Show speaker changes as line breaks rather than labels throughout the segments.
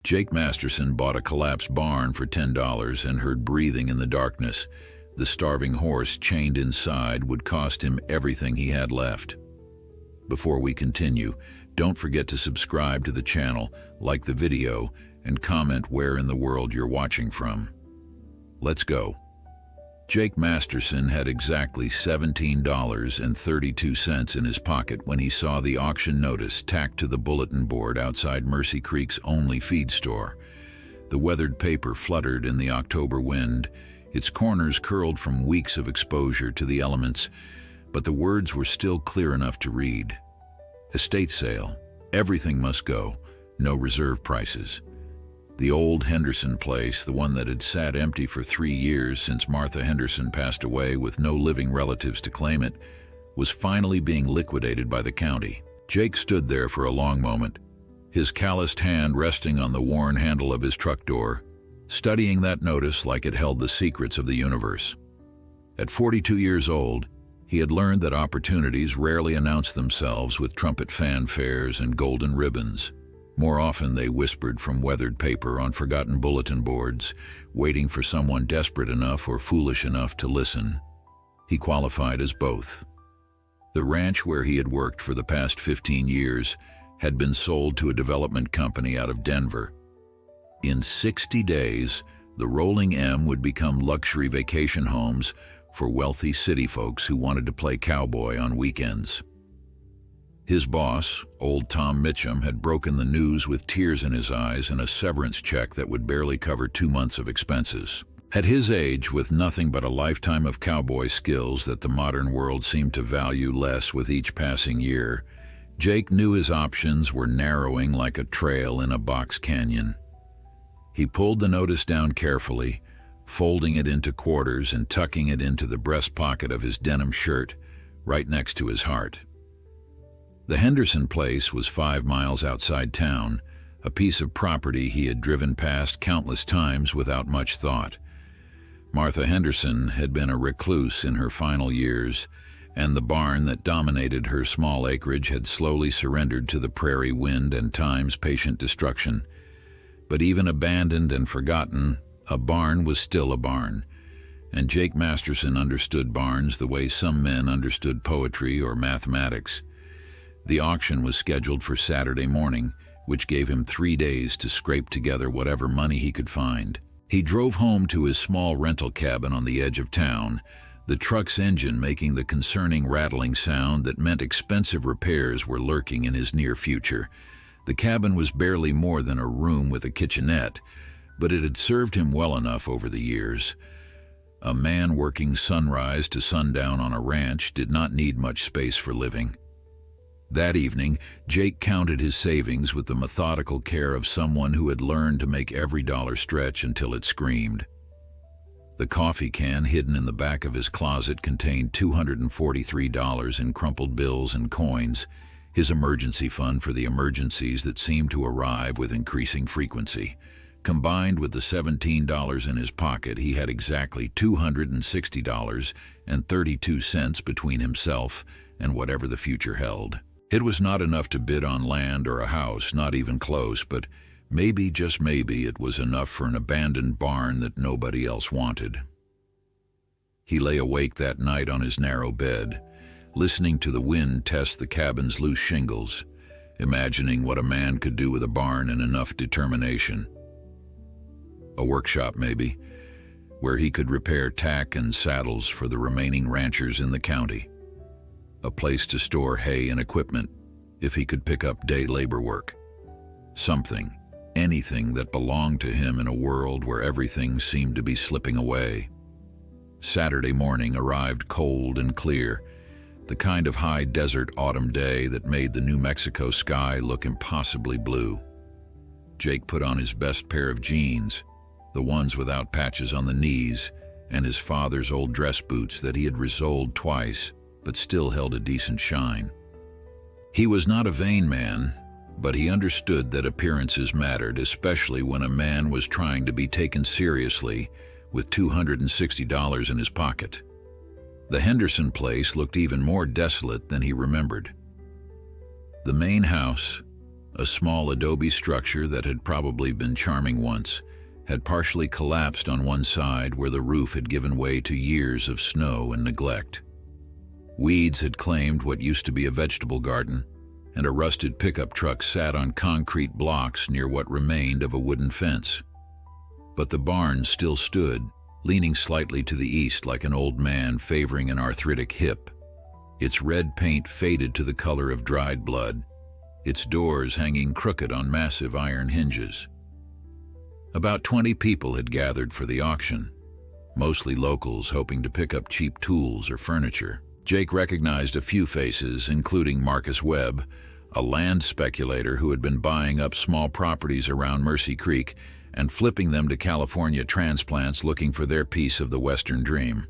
Jake Masterson bought a collapsed barn for $10 and heard breathing in the darkness. The starving horse chained inside would cost him everything he had left. Before we continue, don't forget to subscribe to the channel, like the video, and comment where in the world you're watching from. Let's go. Jake Masterson had exactly $17.32 in his pocket when he saw the auction notice tacked to the bulletin board outside Mercy Creek's only feed store. The weathered paper fluttered in the October wind, its corners curled from weeks of exposure to the elements, but the words were still clear enough to read. Estate sale. Everything must go. No reserve prices. The old Henderson place, the one that had sat empty for 3 years since Martha Henderson passed away with no living relatives to claim it, was finally being liquidated by the county. Jake stood there for a long moment, his calloused hand resting on the worn handle of his truck door, studying that notice like it held the secrets of the universe. At 42 years old, he had learned that opportunities rarely announce themselves with trumpet fanfares and golden ribbons. More often they whispered from weathered paper on forgotten bulletin boards, waiting for someone desperate enough or foolish enough to listen. He qualified as both. The ranch where he had worked for the past 15 years had been sold to a development company out of Denver. In 60 days, the Rolling M would become luxury vacation homes for wealthy city folks who wanted to play cowboy on weekends. His boss, old Tom Mitchum, had broken the news with tears in his eyes and a severance check that would barely cover 2 months of expenses. At his age, with nothing but a lifetime of cowboy skills that the modern world seemed to value less with each passing year, Jake knew his options were narrowing like a trail in a box canyon. He pulled the notice down carefully, folding it into quarters and tucking it into the breast pocket of his denim shirt, right next to his heart. The Henderson place was 5 miles outside town, a piece of property he had driven past countless times without much thought. Martha Henderson had been a recluse in her final years, and the barn that dominated her small acreage had slowly surrendered to the prairie wind and time's patient destruction. But even abandoned and forgotten, a barn was still a barn, and Jake Masterson understood barns the way some men understood poetry or mathematics. The auction was scheduled for Saturday morning, which gave him 3 days to scrape together whatever money he could find. He drove home to his small rental cabin on the edge of town, the truck's engine making the concerning rattling sound that meant expensive repairs were lurking in his near future. The cabin was barely more than a room with a kitchenette, but it had served him well enough over the years. A man working sunrise to sundown on a ranch did not need much space for living. That evening, Jake counted his savings with the methodical care of someone who had learned to make every dollar stretch until it screamed. The coffee can hidden in the back of his closet contained $243 in crumpled bills and coins, his emergency fund for the emergencies that seemed to arrive with increasing frequency. Combined with the $17 in his pocket, he had exactly $260.32 between himself and whatever the future held. It was not enough to bid on land or a house, not even close, but maybe, just maybe, it was enough for an abandoned barn that nobody else wanted. He lay awake that night on his narrow bed, listening to the wind test the cabin's loose shingles, imagining what a man could do with a barn and enough determination. A workshop, maybe, where he could repair tack and saddles for the remaining ranchers in the county. A place to store hay and equipment if he could pick up day labor work. Something, anything that belonged to him in a world where everything seemed to be slipping away. Saturday morning arrived cold and clear, the kind of high desert autumn day that made the New Mexico sky look impossibly blue. Jake put on his best pair of jeans, the ones without patches on the knees, and his father's old dress boots that he had resoled twice, but still held a decent shine. He was not a vain man, but he understood that appearances mattered, especially when a man was trying to be taken seriously with $260 in his pocket. The Henderson place looked even more desolate than he remembered. The main house, A small adobe structure that had probably been charming once had partially collapsed on one side where the roof had given way to years of snow and neglect. Weeds had claimed what used to be a vegetable garden, and a rusted pickup truck sat on concrete blocks near what remained of a wooden fence. But the barn still stood, leaning slightly to the east like an old man favoring an arthritic hip. Its red paint faded to the color of dried blood, its doors hanging crooked on massive iron hinges. About 20 people had gathered for the auction, mostly locals hoping to pick up cheap tools or furniture. Jake recognized a few faces, including Marcus Webb, a land speculator who had been buying up small properties around Mercy Creek and flipping them to California transplants looking for their piece of the Western dream.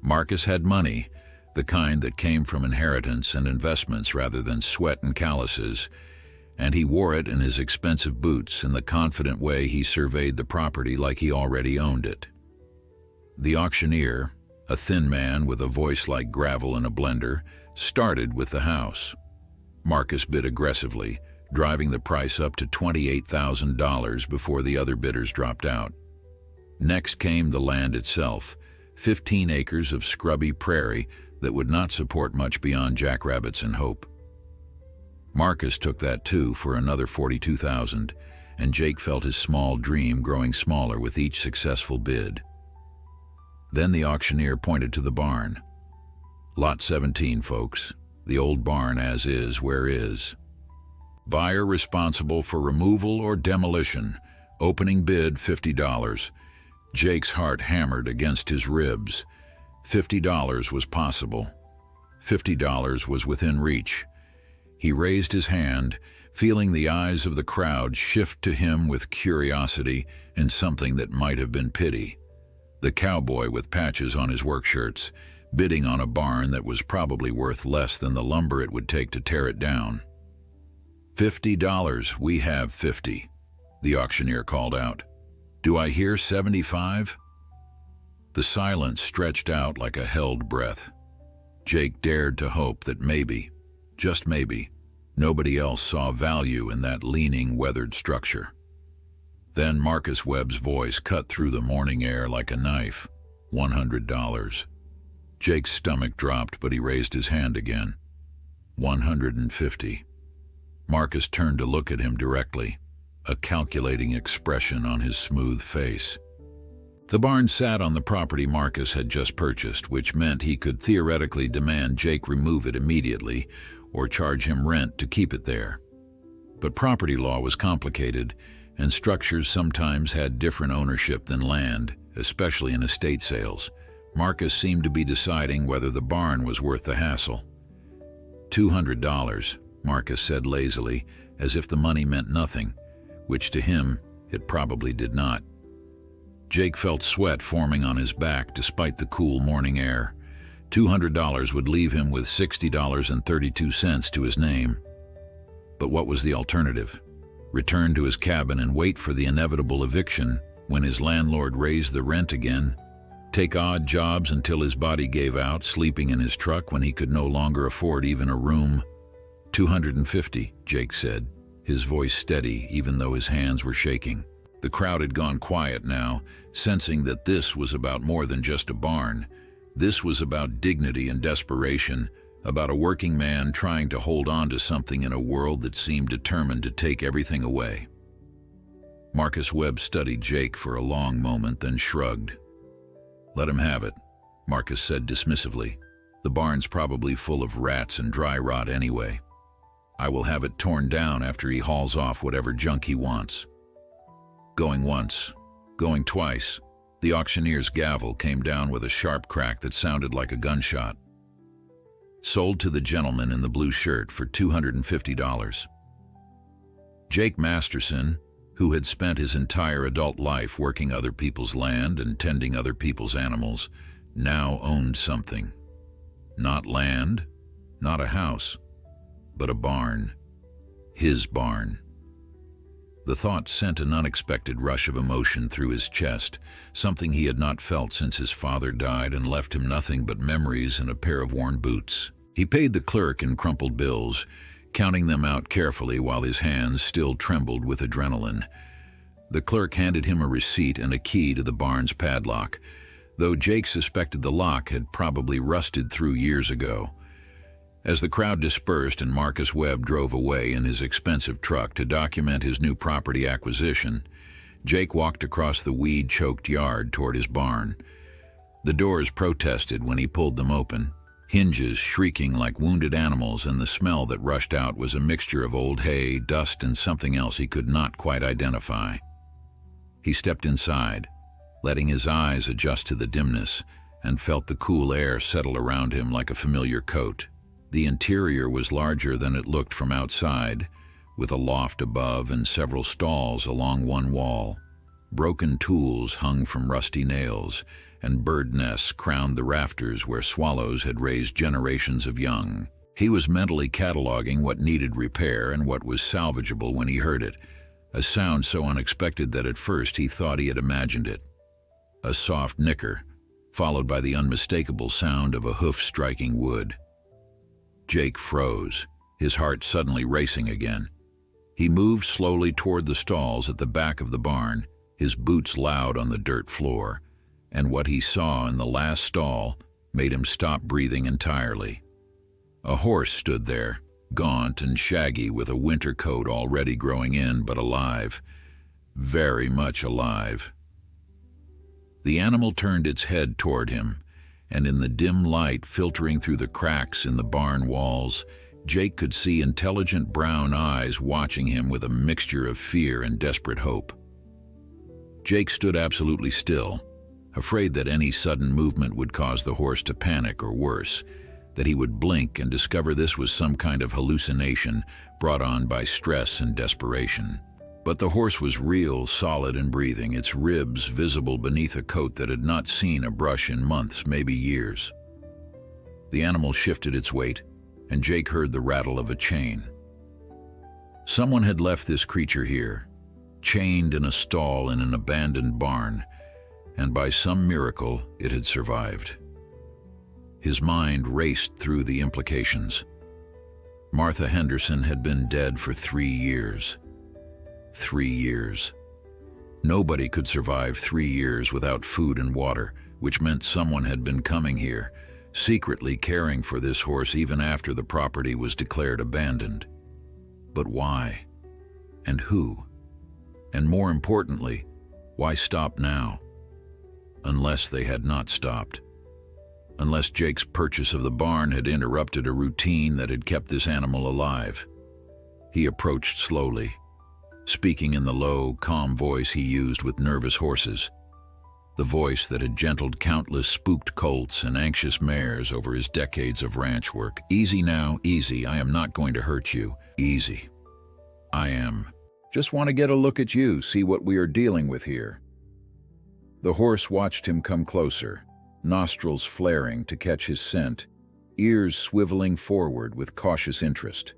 Marcus had money, the kind that came from inheritance and investments rather than sweat and calluses, and he wore it in his expensive boots in the confident way he surveyed the property like he already owned it. The auctioneer, a thin man with a voice like gravel in a blender, started with the house. Marcus bid aggressively, driving the price up to $28,000 before the other bidders dropped out. Next came the land itself, 15 acres of scrubby prairie that would not support much beyond jackrabbits and hope. Marcus took that too for another $42,000, and Jake felt his small dream growing smaller with each successful bid. Then the auctioneer pointed to the barn. Lot 17, folks. The old barn as is, where is. Buyer responsible for removal or demolition. Opening bid $50. Jake's heart hammered against his ribs. $50 was possible. $50 was within reach. He raised his hand, feeling the eyes of the crowd shift to him with curiosity and something that might have been pity. The cowboy with patches on his work shirts, bidding on a barn that was probably worth less than the lumber it would take to tear it down. $50, we have 50, the auctioneer called out. Do I hear 75? The silence stretched out like a held breath. Jake dared to hope that maybe, just maybe, nobody else saw value in that leaning, weathered structure. Then Marcus Webb's voice cut through the morning air like a knife. $100. Jake's stomach dropped, but he raised his hand again. 150. Marcus turned to look at him directly, a calculating expression on his smooth face. The barn sat on the property Marcus had just purchased, which meant he could theoretically demand Jake remove it immediately or charge him rent to keep it there. But property law was complicated, and structures sometimes had different ownership than land, especially in estate sales. Marcus seemed to be deciding whether the barn was worth the hassle. $200, Marcus said lazily, as if the money meant nothing, which to him it probably did not. Jake felt sweat forming on his back despite the cool morning air. $200 would leave him with $60.32 to his name. But what was the alternative? Return to his cabin and wait for the inevitable eviction when his landlord raised the rent again? Take odd jobs until his body gave out, sleeping in his truck when he could no longer afford even a room? 250, Jake said, his voice steady even though his hands were shaking. The crowd had gone quiet now, sensing that this was about more than just a barn. This was about dignity and desperation, about a working man trying to hold on to something in a world that seemed determined to take everything away. Marcus Webb studied Jake for a long moment, then shrugged. Let him have it, Marcus said dismissively. The barn's probably full of rats and dry rot anyway. I will have it torn down after he hauls off whatever junk he wants. Going once, going twice, the auctioneer's gavel came down with a sharp crack that sounded like a gunshot. Sold to the gentleman in the blue shirt for $250. Jake Masterson, who had spent his entire adult life working other people's land and tending other people's animals, now owned something. Not land, not a house, but a barn. His barn. The thought sent an unexpected rush of emotion through his chest, something he had not felt since his father died and left him nothing but memories and a pair of worn boots. He paid the clerk in crumpled bills, counting them out carefully while his hands still trembled with adrenaline. The clerk handed him a receipt and a key to the barn's padlock, though Jake suspected the lock had probably rusted through years ago. As the crowd dispersed and Marcus Webb drove away in his expensive truck to document his new property acquisition, Jake walked across the weed-choked yard toward his barn. The doors protested when he pulled them open, hinges shrieking like wounded animals, and the smell that rushed out was a mixture of old hay, dust, and something else he could not quite identify. He stepped inside, letting his eyes adjust to the dimness, and felt the cool air settle around him like a familiar coat. The interior was larger than it looked from outside, with a loft above and several stalls along one wall. Broken tools hung from rusty nails, and bird nests crowned the rafters where swallows had raised generations of young. He was mentally cataloging what needed repair and what was salvageable when he heard it, a sound so unexpected that at first he thought he had imagined it. A soft nicker, followed by the unmistakable sound of a hoof striking wood. Jake froze, his heart suddenly racing again. He moved slowly toward the stalls at the back of the barn, his boots loud on the dirt floor, and what he saw in the last stall made him stop breathing entirely. A horse stood there, gaunt and shaggy, with a winter coat already growing in, but alive, very much alive. The animal turned its head toward him, and in the dim light filtering through the cracks in the barn walls, Jake could see intelligent brown eyes watching him with a mixture of fear and desperate hope. Jake stood absolutely still, afraid that any sudden movement would cause the horse to panic, or worse, that he would blink and discover this was some kind of hallucination brought on by stress and desperation. But the horse was real, solid and breathing, its ribs visible beneath a coat that had not seen a brush in months, maybe years. The animal shifted its weight, and Jake heard the rattle of a chain. Someone had left this creature here, chained in a stall in an abandoned barn, and by some miracle it had survived. His mind raced through the implications. Martha Henderson had been dead for 3 years. 3 years. Nobody could survive 3 years without food and water, which meant someone had been coming here, secretly caring for this horse even after the property was declared abandoned. But why? And who? And more importantly, why stop now? Unless they had not stopped. Unless Jake's purchase of the barn had interrupted a routine that had kept this animal alive. He approached slowly, speaking in the low, calm voice he used with nervous horses, the voice that had gentled countless spooked colts and anxious mares over his decades of ranch work. "Easy now, easy. I am not going to hurt you. Easy. I am. Just want to get a look at you, see what we are dealing with here." The horse watched him come closer, nostrils flaring to catch his scent, ears swiveling forward with cautious interest.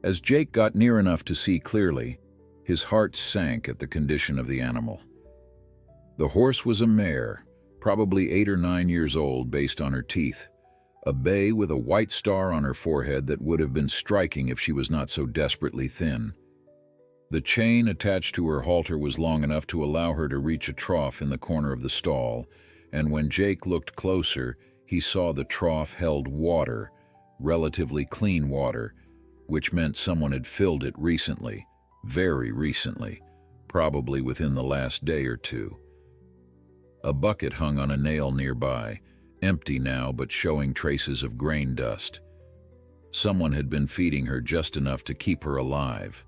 As Jake got near enough to see clearly, his heart sank at the condition of the animal. The horse was a mare, probably 8 or 9 years old based on her teeth, a bay with a white star on her forehead that would have been striking if she was not so desperately thin. The chain attached to her halter was long enough to allow her to reach a trough in the corner of the stall, and when Jake looked closer, he saw the trough held water, relatively clean water, which meant someone had filled it recently, very recently, probably within the last day or two. A bucket hung on a nail nearby, empty now but showing traces of grain dust. Someone had been feeding her just enough to keep her alive,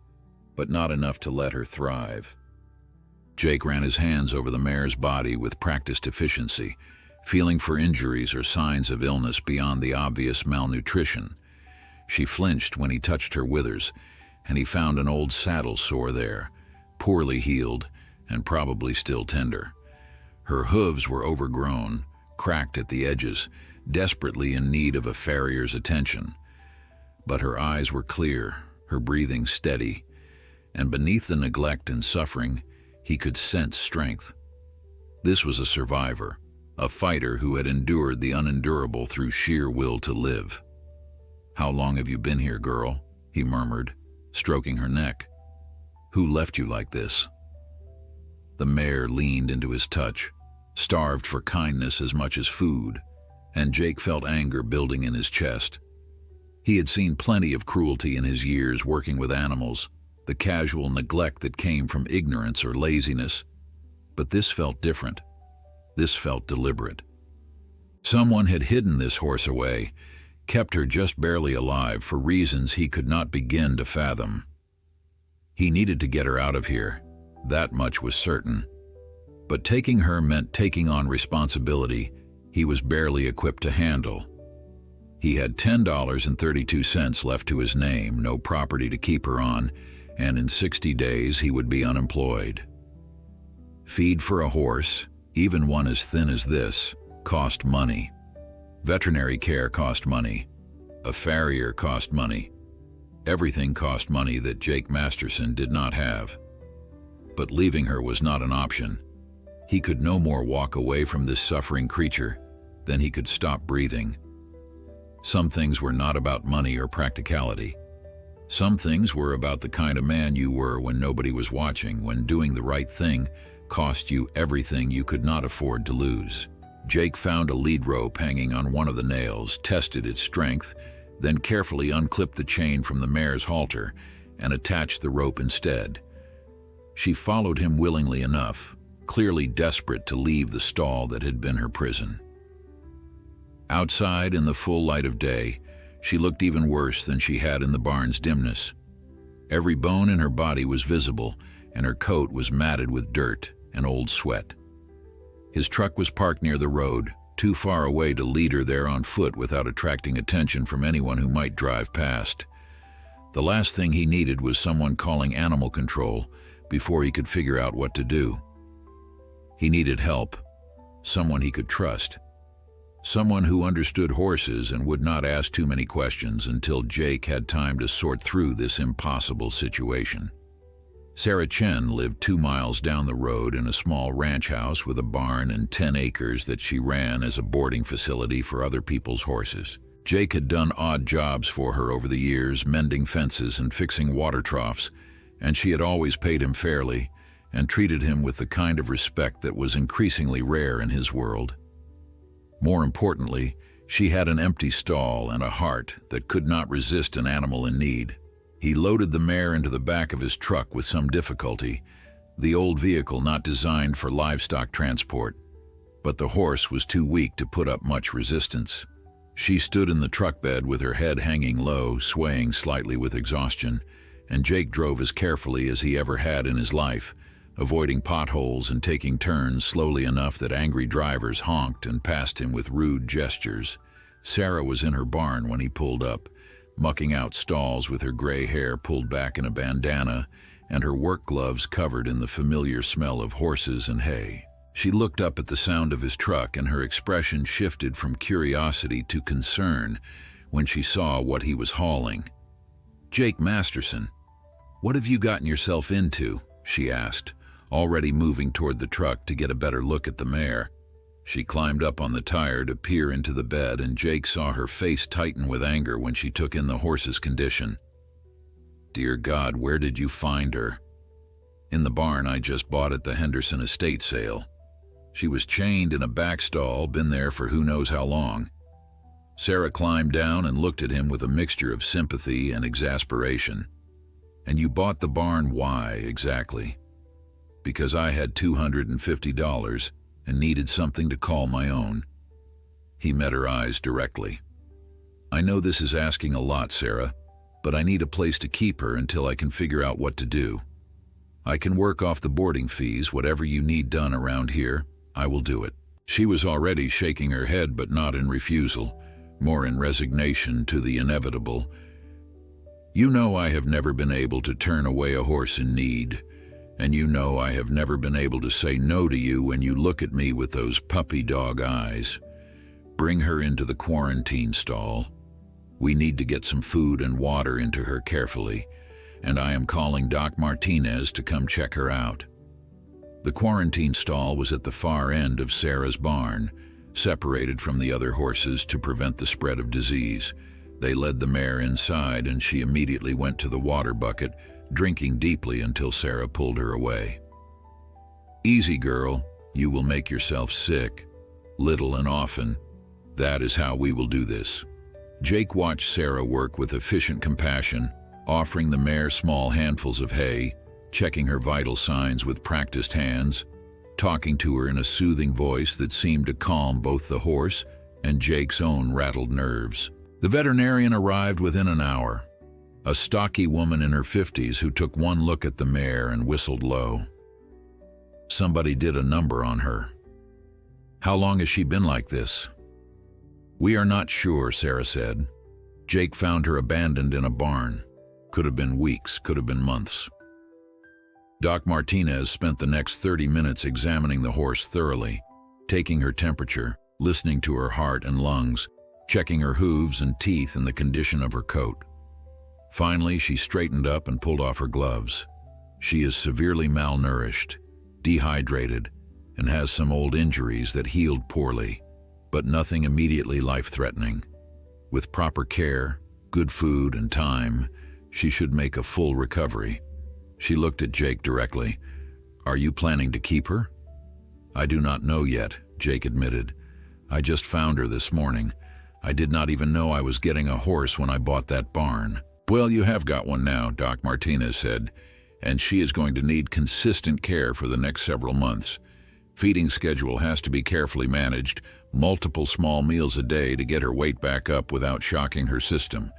but not enough to let her thrive. Jake ran his hands over the mare's body with practiced efficiency, feeling for injuries or signs of illness beyond the obvious malnutrition. She flinched when he touched her withers, and he found an old saddle sore there, poorly healed and probably still tender. Her hooves were overgrown, cracked at the edges, desperately in need of a farrier's attention. But her eyes were clear, her breathing steady, and beneath the neglect and suffering, he could sense strength. This was a survivor, a fighter who had endured the unendurable through sheer will to live. "How long have you been here, girl?" he murmured, stroking her neck. "Who left you like this?" The mare leaned into his touch, starved for kindness as much as food, and Jake felt anger building in his chest. He had seen plenty of cruelty in his years working with animals, the casual neglect that came from ignorance or laziness, but this felt different. This felt deliberate. Someone had hidden this horse away, kept her just barely alive for reasons he could not begin to fathom. He needed to get her out of here, that much was certain. But taking her meant taking on responsibility he was barely equipped to handle. He had $10.32 left to his name, no property to keep her on, and in 60 days he would be unemployed. Feed for a horse, even one as thin as this, cost money. Veterinary care cost money. A farrier cost money. Everything cost money that Jake Masterson did not have. But leaving her was not an option. He could no more walk away from this suffering creature than he could stop breathing. Some things were not about money or practicality. Some things were about the kind of man you were when nobody was watching, when doing the right thing cost you everything you could not afford to lose. Jake found a lead rope hanging on one of the nails, tested its strength, then carefully unclipped the chain from the mare's halter and attached the rope instead. She followed him willingly enough, clearly desperate to leave the stall that had been her prison. Outside in the full light of day, she looked even worse than she had in the barn's dimness. Every bone in her body was visible, and her coat was matted with dirt and old sweat. His truck was parked near the road, too far away to lead her there on foot without attracting attention from anyone who might drive past. The last thing he needed was someone calling animal control before he could figure out what to do. He needed help, someone he could trust. Someone who understood horses and would not ask too many questions until Jake had time to sort through this impossible situation. Sarah Chen lived 2 miles down the road in a small ranch house with a barn and 10 acres that she ran as a boarding facility for other people's horses. Jake had done odd jobs for her over the years, mending fences and fixing water troughs, and she had always paid him fairly and treated him with the kind of respect that was increasingly rare in his world. More importantly, she had an empty stall and a heart that could not resist an animal in need. He loaded the mare into the back of his truck with some difficulty, the old vehicle not designed for livestock transport, but the horse was too weak to put up much resistance. She stood in the truck bed with her head hanging low, swaying slightly with exhaustion, and Jake drove as carefully as he ever had in his life, avoiding potholes and taking turns slowly enough that angry drivers honked and passed him with rude gestures. Sarah was in her barn when he pulled up, mucking out stalls with her gray hair pulled back in a bandana and her work gloves covered in the familiar smell of horses and hay. She looked up at the sound of his truck and her expression shifted from curiosity to concern when she saw what he was hauling. "Jake Masterson, what have you gotten yourself into?" she asked, already moving toward the truck to get a better look at the mare. She climbed up on the tire to peer into the bed, and Jake saw her face tighten with anger when she took in the horse's condition. "Dear God, where did you find her?" "In the barn I just bought at the Henderson estate sale. She was chained in a back stall, been there for who knows how long." Sarah climbed down and looked at him with a mixture of sympathy and exasperation. "And you bought the barn, why exactly?" "Because I had $250 and needed something to call my own." He met her eyes directly. "I know this is asking a lot, Sarah, but I need a place to keep her until I can figure out what to do. I can work off the boarding fees, whatever you need done around here, I will do it." She was already shaking her head, but not in refusal, more in resignation to the inevitable. "You know I have never been able to turn away a horse in need. And you know I have never been able to say no to you when you look at me with those puppy dog eyes. Bring her into the quarantine stall. We need to get some food and water into her carefully, and I am calling Doc Martinez to come check her out." The quarantine stall was at the far end of Sarah's barn, separated from the other horses to prevent the spread of disease. They led the mare inside, and she immediately went to the water bucket, drinking deeply until Sarah pulled her away. "Easy, girl. You will make yourself sick. Little and often. That is how we will do this." Jake watched Sarah work with efficient compassion, offering the mare small handfuls of hay, checking her vital signs with practiced hands, talking to her in a soothing voice that seemed to calm both the horse and Jake's own rattled nerves. The veterinarian arrived within an hour, a stocky woman in her 50s who took one look at the mare and whistled low. Somebody did a number on her. "How long has she been like this?" "We are not sure," Sarah said. "Jake found her abandoned in a barn. Could have been weeks, could have been months." Doc Martinez spent the next 30 minutes examining the horse thoroughly, taking her temperature, listening to her heart and lungs, checking her hooves and teeth and the condition of her coat. Finally, she straightened up and pulled off her gloves. She is severely malnourished, dehydrated, and has some old injuries that healed poorly, but nothing immediately life-threatening. With proper care, good food, and time, she should make a full recovery. She looked at Jake directly. "Are you planning to keep her?" "I do not know yet," Jake admitted. "I just found her this morning. I did not even know I was getting a horse when I bought that barn." "Well, you have got one now," Doc Martinez said, "and she is going to need consistent care for the next several months. Feeding schedule has to be carefully managed, multiple small meals a day to get her weight back up without shocking her system.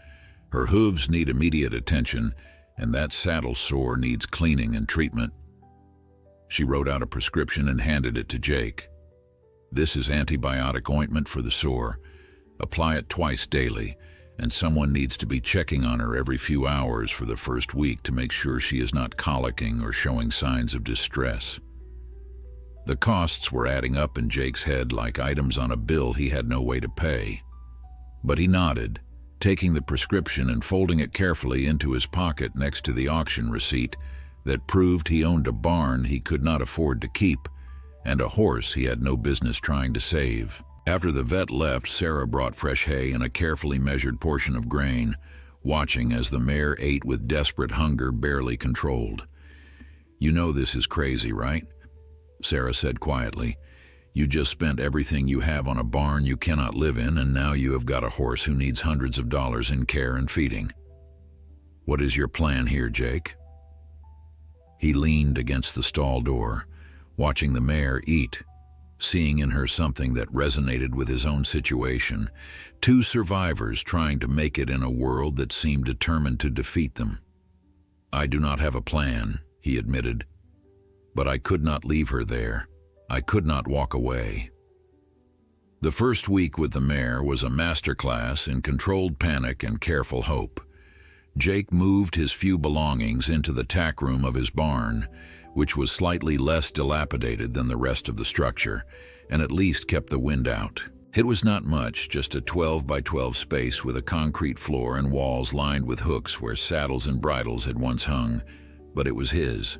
Her hooves need immediate attention, and that saddle sore needs cleaning and treatment." She wrote out a prescription and handed it to Jake. "This is antibiotic ointment for the sore. Apply it twice daily, and someone needs to be checking on her every few hours for the first week to make sure she is not colicking or showing signs of distress." The costs were adding up in Jake's head like items on a bill he had no way to pay. But he nodded, taking the prescription and folding it carefully into his pocket next to the auction receipt that proved he owned a barn he could not afford to keep and a horse he had no business trying to save. After the vet left, Sarah brought fresh hay and a carefully measured portion of grain, watching as the mare ate with desperate hunger barely controlled. "You know this is crazy, right?" Sarah said quietly. "You just spent everything you have on a barn you cannot live in, and now you have got a horse who needs hundreds of dollars in care and feeding. What is your plan here, Jake?" He leaned against the stall door, watching the mare eat, seeing in her something that resonated with his own situation, two survivors trying to make it in a world that seemed determined to defeat them. "I do not have a plan," he admitted, "but I could not leave her there. I could not walk away." The first week with the mare was a masterclass in controlled panic and careful hope. Jake moved his few belongings into the tack room of his barn, which was slightly less dilapidated than the rest of the structure, and at least kept the wind out. It was not much, just a 12 by 12 space with a concrete floor and walls lined with hooks where saddles and bridles had once hung, but it was his.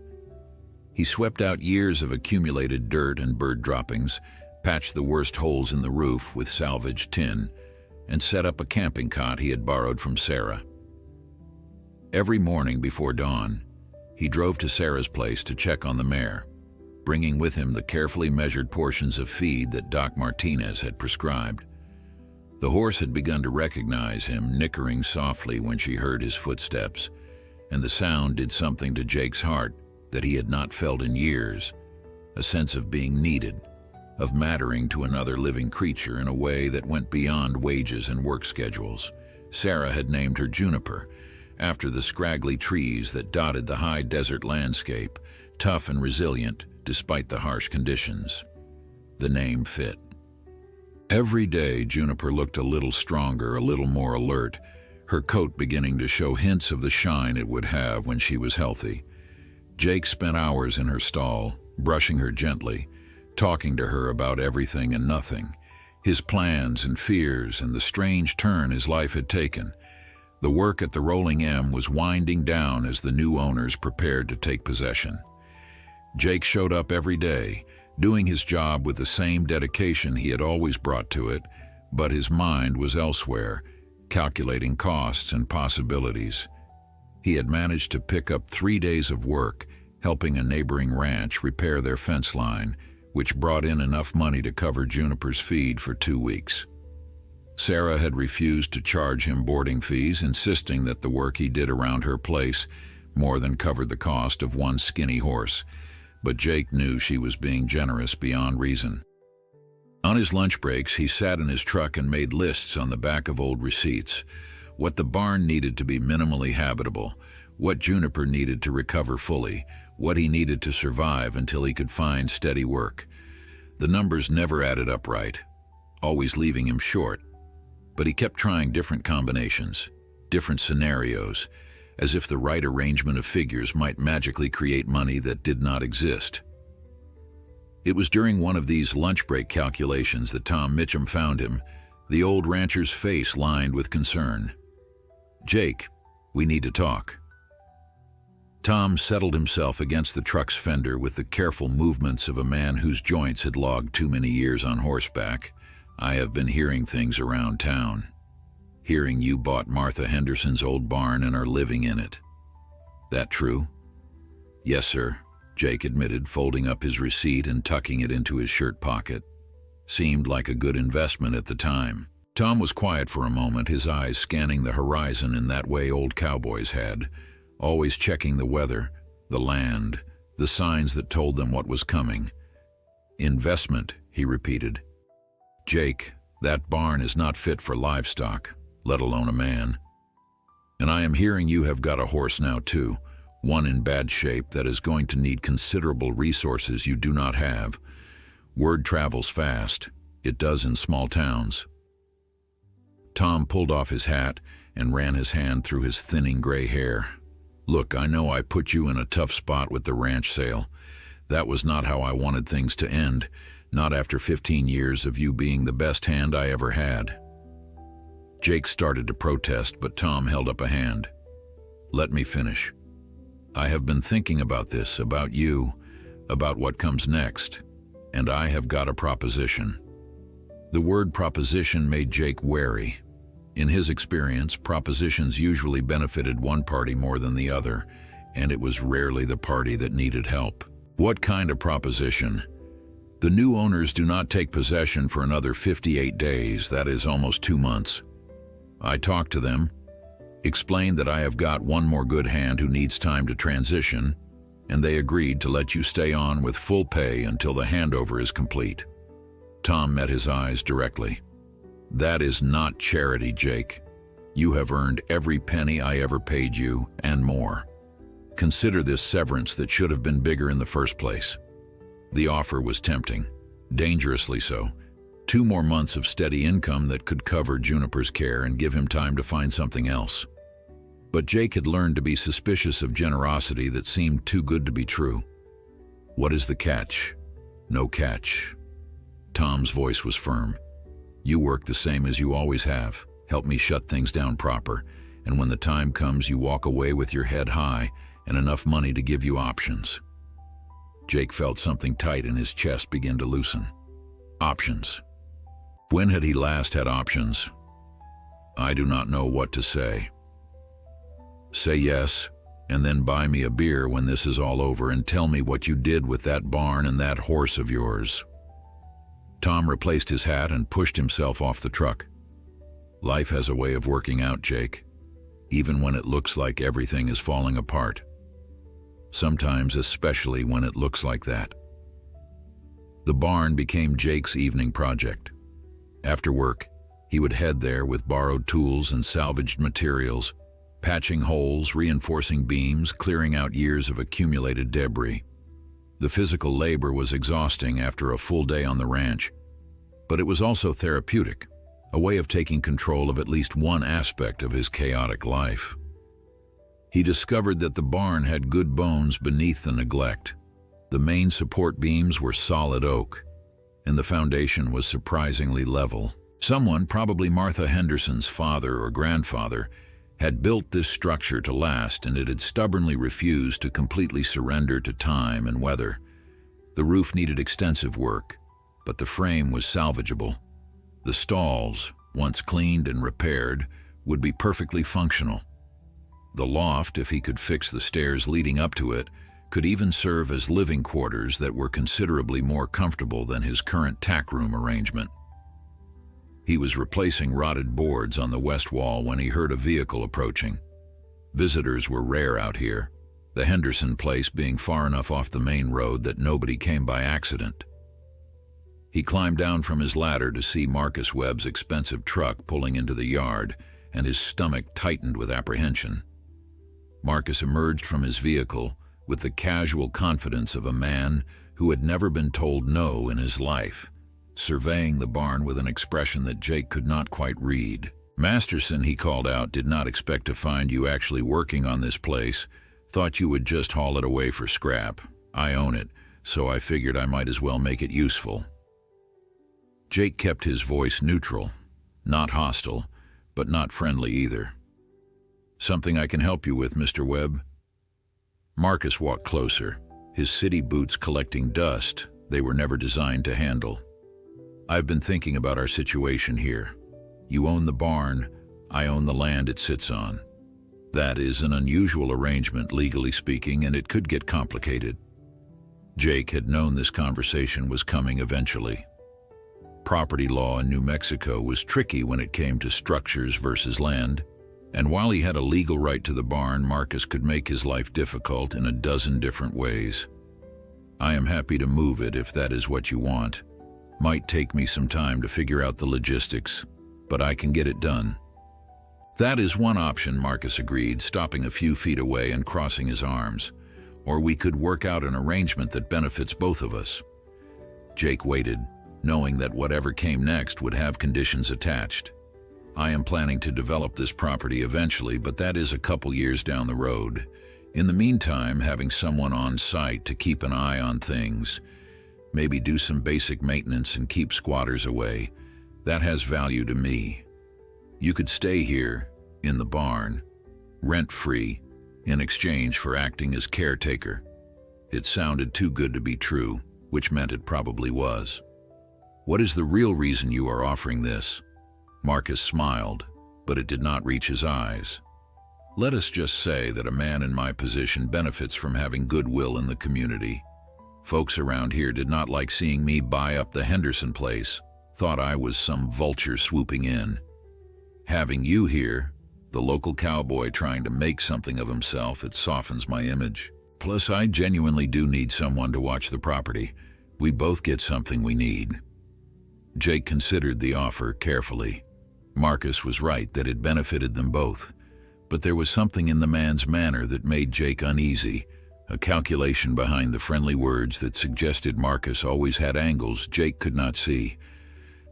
He swept out years of accumulated dirt and bird droppings, patched the worst holes in the roof with salvaged tin, and set up a camping cot he had borrowed from Sarah. Every morning before dawn, he drove to Sarah's place to check on the mare, bringing with him the carefully measured portions of feed that Doc Martinez had prescribed. The horse had begun to recognize him, nickering softly when she heard his footsteps, and the sound did something to Jake's heart that he had not felt in years, a sense of being needed, of mattering to another living creature in a way that went beyond wages and work schedules. Sarah had named her Juniper, after the scraggly trees that dotted the high desert landscape, tough and resilient despite the harsh conditions. The name fit. Every day, Juniper looked a little stronger, a little more alert, her coat beginning to show hints of the shine it would have when she was healthy. Jake spent hours in her stall, brushing her gently, talking to her about everything and nothing, his plans and fears and the strange turn his life had taken. The work at the Rolling M was winding down as the new owners prepared to take possession. Jake showed up every day, doing his job with the same dedication he had always brought to it, but his mind was elsewhere, calculating costs and possibilities. He had managed to pick up 3 days of work, helping a neighboring ranch repair their fence line, which brought in enough money to cover Juniper's feed for 2 weeks. Sarah had refused to charge him boarding fees, insisting that the work he did around her place more than covered the cost of one skinny horse, but Jake knew she was being generous beyond reason. On his lunch breaks, he sat in his truck and made lists on the back of old receipts. What the barn needed to be minimally habitable, what Juniper needed to recover fully, what he needed to survive until he could find steady work. The numbers never added up right, always leaving him short. But he kept trying different combinations, different scenarios, as if the right arrangement of figures might magically create money that did not exist. It was during one of these lunch break calculations that Tom Mitchum found him, the old rancher's face lined with concern. "Jake, we need to talk." Tom settled himself against the truck's fender with the careful movements of a man whose joints had logged too many years on horseback. "I have been hearing things around town. Hearing you bought Martha Henderson's old barn and are living in it. That true?" "Yes, sir," Jake admitted, folding up his receipt and tucking it into his shirt pocket. Seemed like a good investment at the time. Tom was quiet for a moment, his eyes scanning the horizon in that way old cowboys had, always checking the weather, the land, the signs that told them what was coming. "Investment," he repeated. "Jake, that barn is not fit for livestock, let alone a man. And I am hearing you have got a horse now too, one in bad shape that is going to need considerable resources you do not have. Word travels fast. It does in small towns." Tom pulled off his hat and ran his hand through his thinning gray hair. "Look, I know I put you in a tough spot with the ranch sale. That was not how I wanted things to end, not after 15 years of you being the best hand I ever had." Jake started to protest, but Tom held up a hand. "Let me finish. I have been thinking about this, about you, about what comes next, and I have got a proposition." The word proposition made Jake wary. In his experience, propositions usually benefited one party more than the other, and it was rarely the party that needed help. "What kind of proposition?" "The new owners do not take possession for another 58 days, that is almost 2 months. I talked to them, explained that I have got one more good hand who needs time to transition, and they agreed to let you stay on with full pay until the handover is complete." Tom met his eyes directly. "That is not charity, Jake. You have earned every penny I ever paid you, and more. Consider this severance that should have been bigger in the first place." The offer was tempting, dangerously so. 2 more months of steady income that could cover Juniper's care and give him time to find something else. But Jake had learned to be suspicious of generosity that seemed too good to be true. "What is the catch?" "No catch." Tom's voice was firm. "You work the same as you always have. Help me shut things down proper, and when the time comes you walk away with your head high and enough money to give you options." Jake felt something tight in his chest begin to loosen. Options. When had he last had options? "I do not know what to say." "Say yes, and then buy me a beer when this is all over and tell me what you did with that barn and that horse of yours." Tom replaced his hat and pushed himself off the truck. "Life has a way of working out, Jake, even when it looks like everything is falling apart. Sometimes, especially when it looks like that." The barn became Jake's evening project. After work, he would head there with borrowed tools and salvaged materials, patching holes, reinforcing beams, clearing out years of accumulated debris. The physical labor was exhausting after a full day on the ranch, but it was also therapeutic, a way of taking control of at least one aspect of his chaotic life. He discovered that the barn had good bones beneath the neglect. The main support beams were solid oak, and the foundation was surprisingly level. Someone, probably Martha Henderson's father or grandfather, had built this structure to last, and it had stubbornly refused to completely surrender to time and weather. The roof needed extensive work, but the frame was salvageable. The stalls, once cleaned and repaired, would be perfectly functional. The loft, if he could fix the stairs leading up to it, could even serve as living quarters that were considerably more comfortable than his current tack room arrangement. He was replacing rotted boards on the west wall when he heard a vehicle approaching. Visitors were rare out here, the Henderson place being far enough off the main road that nobody came by accident. He climbed down from his ladder to see Marcus Webb's expensive truck pulling into the yard, and his stomach tightened with apprehension. Marcus emerged from his vehicle with the casual confidence of a man who had never been told no in his life, surveying the barn with an expression that Jake could not quite read. "Masterson," he called out, "did not expect to find you actually working on this place. Thought you would just haul it away for scrap. I own it, so I figured I might as well make it useful." Jake kept his voice neutral, not hostile, but not friendly either. "Something I can help you with, Mr. Webb?" Marcus walked closer, his city boots collecting dust they were never designed to handle. "I've been thinking about our situation here. You own the barn, I own the land it sits on. That is an unusual arrangement, legally speaking, and it could get complicated." Jake had known this conversation was coming eventually. Property law in New Mexico was tricky when it came to structures versus land, and while he had a legal right to the barn, Marcus could make his life difficult in a dozen different ways. "I am happy to move it if that is what you want. Might take me some time to figure out the logistics, but I can get it done." "That is one option," Marcus agreed, stopping a few feet away and crossing his arms. "Or we could work out an arrangement that benefits both of us." Jake waited, knowing that whatever came next would have conditions attached. "I am planning to develop this property eventually, but that is a couple years down the road. In the meantime, having someone on site to keep an eye on things, maybe do some basic maintenance and keep squatters away, that has value to me. You could stay here, in the barn, rent-free, in exchange for acting as caretaker." It sounded too good to be true, which meant it probably was. "What is the real reason you are offering this?" Marcus smiled, but it did not reach his eyes. "Let us just say that a man in my position benefits from having goodwill in the community. Folks around here did not like seeing me buy up the Henderson place, thought I was some vulture swooping in. Having you here, the local cowboy trying to make something of himself, it softens my image. Plus, I genuinely do need someone to watch the property. We both get something we need." Jake considered the offer carefully. Marcus was right that it benefited them both, but there was something in the man's manner that made Jake uneasy, a calculation behind the friendly words that suggested Marcus always had angles Jake could not see.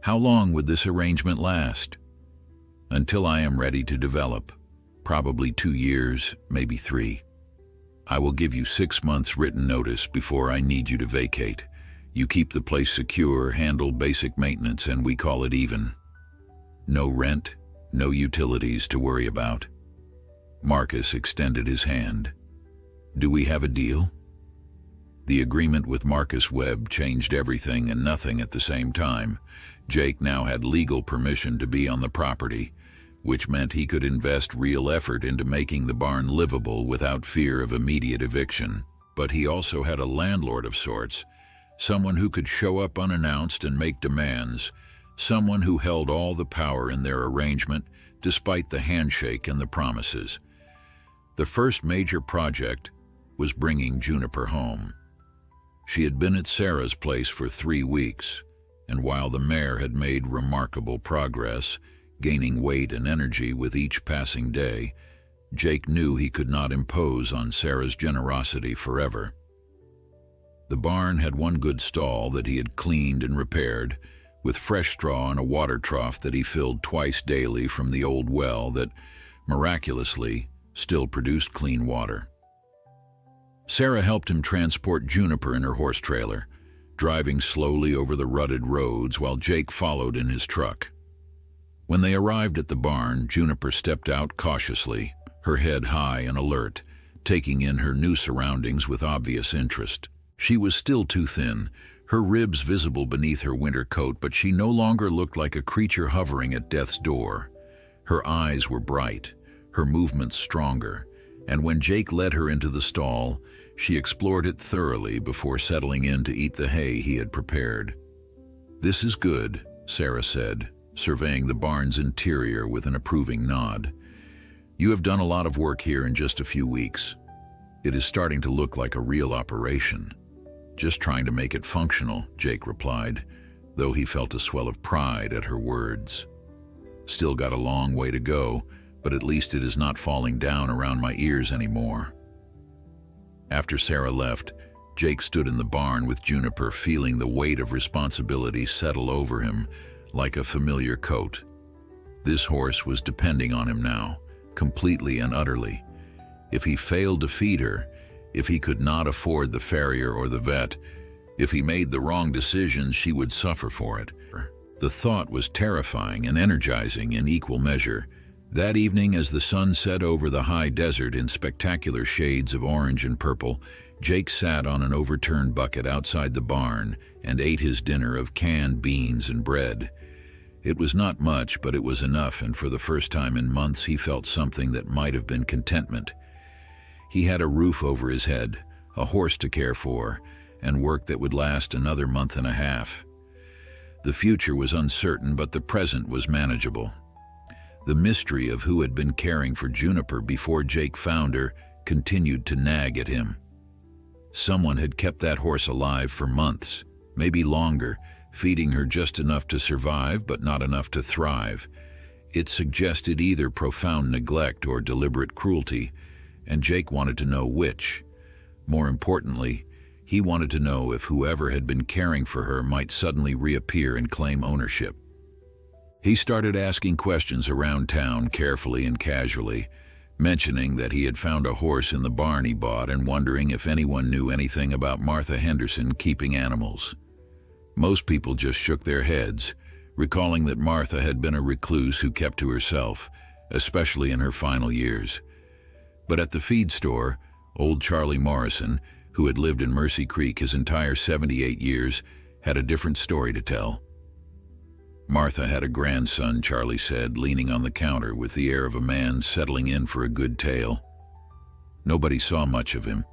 "How long would this arrangement last?" "Until I am ready to develop. Probably 2 years, maybe 3. I will give you 6 months written notice before I need you to vacate. You keep the place secure, handle basic maintenance, and we call it even. No rent, no utilities to worry about." Marcus extended his hand. "Do we have a deal?" The agreement with Marcus Webb changed everything and nothing at the same time. Jake now had legal permission to be on the property, which meant he could invest real effort into making the barn livable without fear of immediate eviction. But he also had a landlord of sorts, someone who could show up unannounced and make demands, someone who held all the power in their arrangement despite the handshake and the promises. The first major project was bringing Juniper home. She had been at Sarah's place for 3 weeks, and while the mare had made remarkable progress, gaining weight and energy with each passing day, Jake knew he could not impose on Sarah's generosity forever. The barn had one good stall that he had cleaned and repaired, with fresh straw and a water trough that he filled twice daily from the old well that, miraculously, still produced clean water. Sarah helped him transport Juniper in her horse trailer, driving slowly over the rutted roads while Jake followed in his truck. When they arrived at the barn, Juniper stepped out cautiously, her head high and alert, taking in her new surroundings with obvious interest. She was still too thin, her ribs visible beneath her winter coat, but she no longer looked like a creature hovering at death's door. Her eyes were bright, her movements stronger, and when Jake led her into the stall, she explored it thoroughly before settling in to eat the hay he had prepared. "This is good," Sarah said, surveying the barn's interior with an approving nod. "You have done a lot of work here in just a few weeks. It is starting to look like a real operation." "Just trying to make it functional," Jake replied, though he felt a swell of pride at her words. "Still got a long way to go, but at least it is not falling down around my ears anymore." After Sarah left, Jake stood in the barn with Juniper, feeling the weight of responsibility settle over him like a familiar coat. This horse was depending on him now, completely and utterly. If he failed to feed her, if he could not afford the farrier or the vet, if he made the wrong decisions, she would suffer for it. The thought was terrifying and energizing in equal measure. That evening, as the sun set over the high desert in spectacular shades of orange and purple, Jake sat on an overturned bucket outside the barn and ate his dinner of canned beans and bread. It was not much, but it was enough, and for the first time in months he felt something that might have been contentment. He had a roof over his head, a horse to care for, and work that would last another month and a half. The future was uncertain, but the present was manageable. The mystery of who had been caring for Juniper before Jake found her continued to nag at him. Someone had kept that horse alive for months, maybe longer, feeding her just enough to survive but not enough to thrive. It suggested either profound neglect or deliberate cruelty, and Jake wanted to know which. More importantly, he wanted to know if whoever had been caring for her might suddenly reappear and claim ownership. He started asking questions around town carefully and casually, mentioning that he had found a horse in the barn he bought and wondering if anyone knew anything about Martha Henderson keeping animals. Most people just shook their heads, recalling that Martha had been a recluse who kept to herself, especially in her final years. But at the feed store, old Charlie Morrison, who had lived in Mercy Creek his entire 78 years, had a different story to tell. Martha had a grandson, Charlie said, leaning on the counter with the air of a man settling in for a good tale. Nobody saw much of him,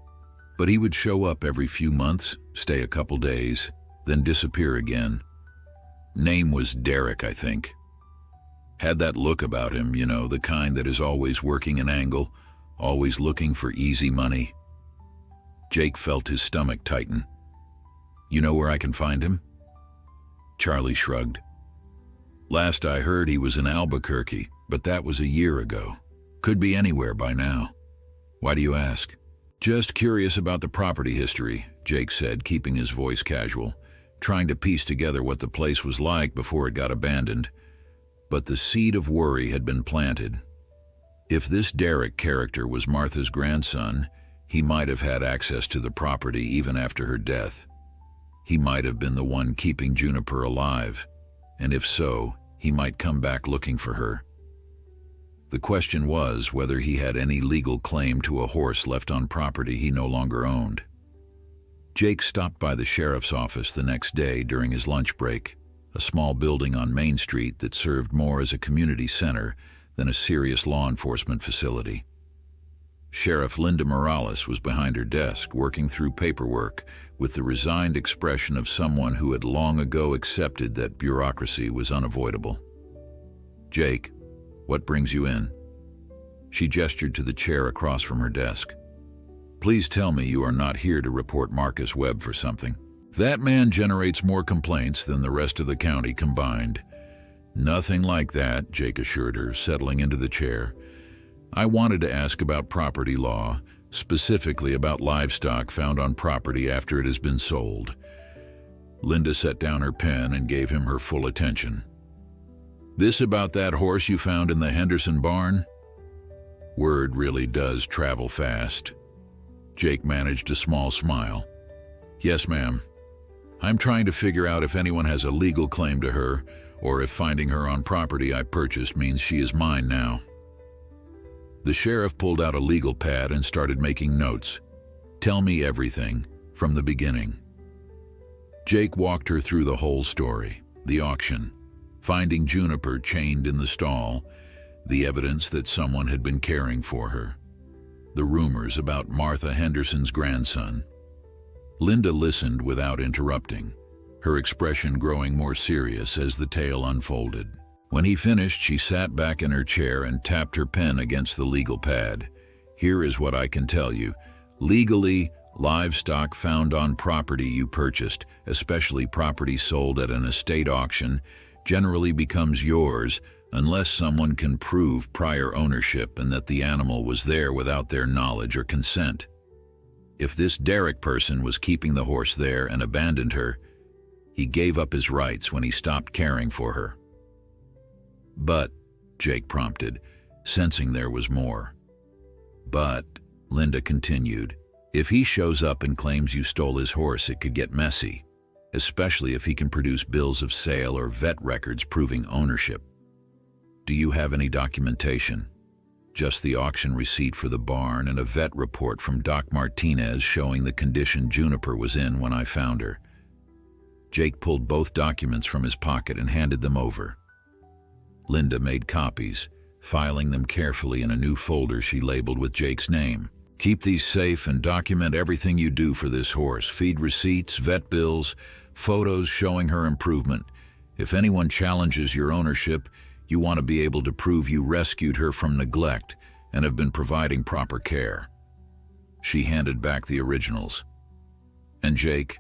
but he would show up every few months, stay a couple days, then disappear again. Name was Derek, I think. Had that look about him, you know, the kind that is always working an angle, always looking for easy money. Jake felt his stomach tighten. "You know where I can find him?" Charlie shrugged. "Last I heard he was in Albuquerque, but that was a year ago. Could be anywhere by now." "Why do you ask?" "Just curious about the property history," Jake said, keeping his voice casual, trying to piece together what the place was like before it got abandoned. But the seed of worry had been planted. If this Derek character was Martha's grandson, he might have had access to the property even after her death. He might have been the one keeping Juniper alive, and if so, he might come back looking for her. The question was whether he had any legal claim to a horse left on property he no longer owned. Jake stopped by the sheriff's office the next day during his lunch break, a small building on Main Street that served more as a community center than a serious law enforcement facility. Sheriff Linda Morales was behind her desk, working through paperwork with the resigned expression of someone who had long ago accepted that bureaucracy was unavoidable. "Jake, what brings you in?" She gestured to the chair across from her desk. "Please tell me you are not here to report Marcus Webb for something. That man generates more complaints than the rest of the county combined." "Nothing like that," Jake assured her, settling into the chair. "I wanted to ask about property law, specifically about livestock found on property after it has been sold." Linda set down her pen and gave him her full attention. "This about that horse you found in the Henderson barn?" Word really does travel fast. Jake managed a small smile. "Yes, ma'am. I'm trying to figure out if anyone has a legal claim to her, or if finding her on property I purchased means she is mine now." The sheriff pulled out a legal pad and started making notes. "Tell me everything, from the beginning." Jake walked her through the whole story: the auction, finding Juniper chained in the stall, the evidence that someone had been caring for her, the rumors about Martha Henderson's grandson. Linda listened without interrupting, her expression growing more serious as the tale unfolded. When he finished, she sat back in her chair and tapped her pen against the legal pad. "Here is what I can tell you. Legally, livestock found on property you purchased, especially property sold at an estate auction, generally becomes yours unless someone can prove prior ownership and that the animal was there without their knowledge or consent. If this Derek person was keeping the horse there and abandoned her, he gave up his rights when he stopped caring for her." "But," Jake prompted, sensing there was more. "But," Linda continued, "if he shows up and claims you stole his horse, it could get messy, especially if he can produce bills of sale or vet records proving ownership. Do you have any documentation?" "Just the auction receipt for the barn and a vet report from Doc Martinez showing the condition Juniper was in when I found her." Jake pulled both documents from his pocket and handed them over. Linda made copies, filing them carefully in a new folder she labeled with Jake's name. "Keep these safe and document everything you do for this horse. Feed receipts, vet bills, photos showing her improvement. If anyone challenges your ownership, you want to be able to prove you rescued her from neglect and have been providing proper care." She handed back the originals. "And Jake,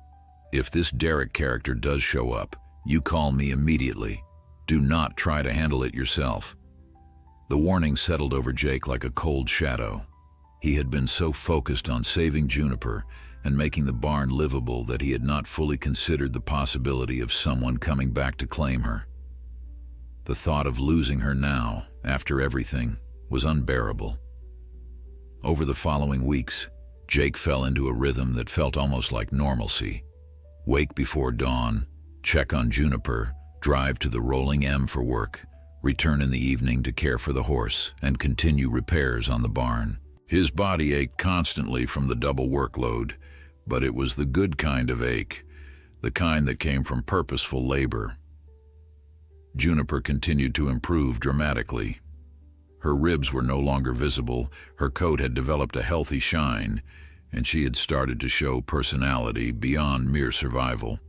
if this Derek character does show up, you call me immediately. Do not try to handle it yourself." The warning settled over Jake like a cold shadow. He had been so focused on saving Juniper and making the barn livable that he had not fully considered the possibility of someone coming back to claim her. The thought of losing her now, after everything, was unbearable. Over the following weeks, Jake fell into a rhythm that felt almost like normalcy. Wake before dawn, check on Juniper, drive to the Rolling M for work, return in the evening to care for the horse, and continue repairs on the barn. His body ached constantly from the double workload, but it was the good kind of ache, the kind that came from purposeful labor. Juniper continued to improve dramatically. Her ribs were no longer visible, her coat had developed a healthy shine, and she had started to show personality beyond mere survival.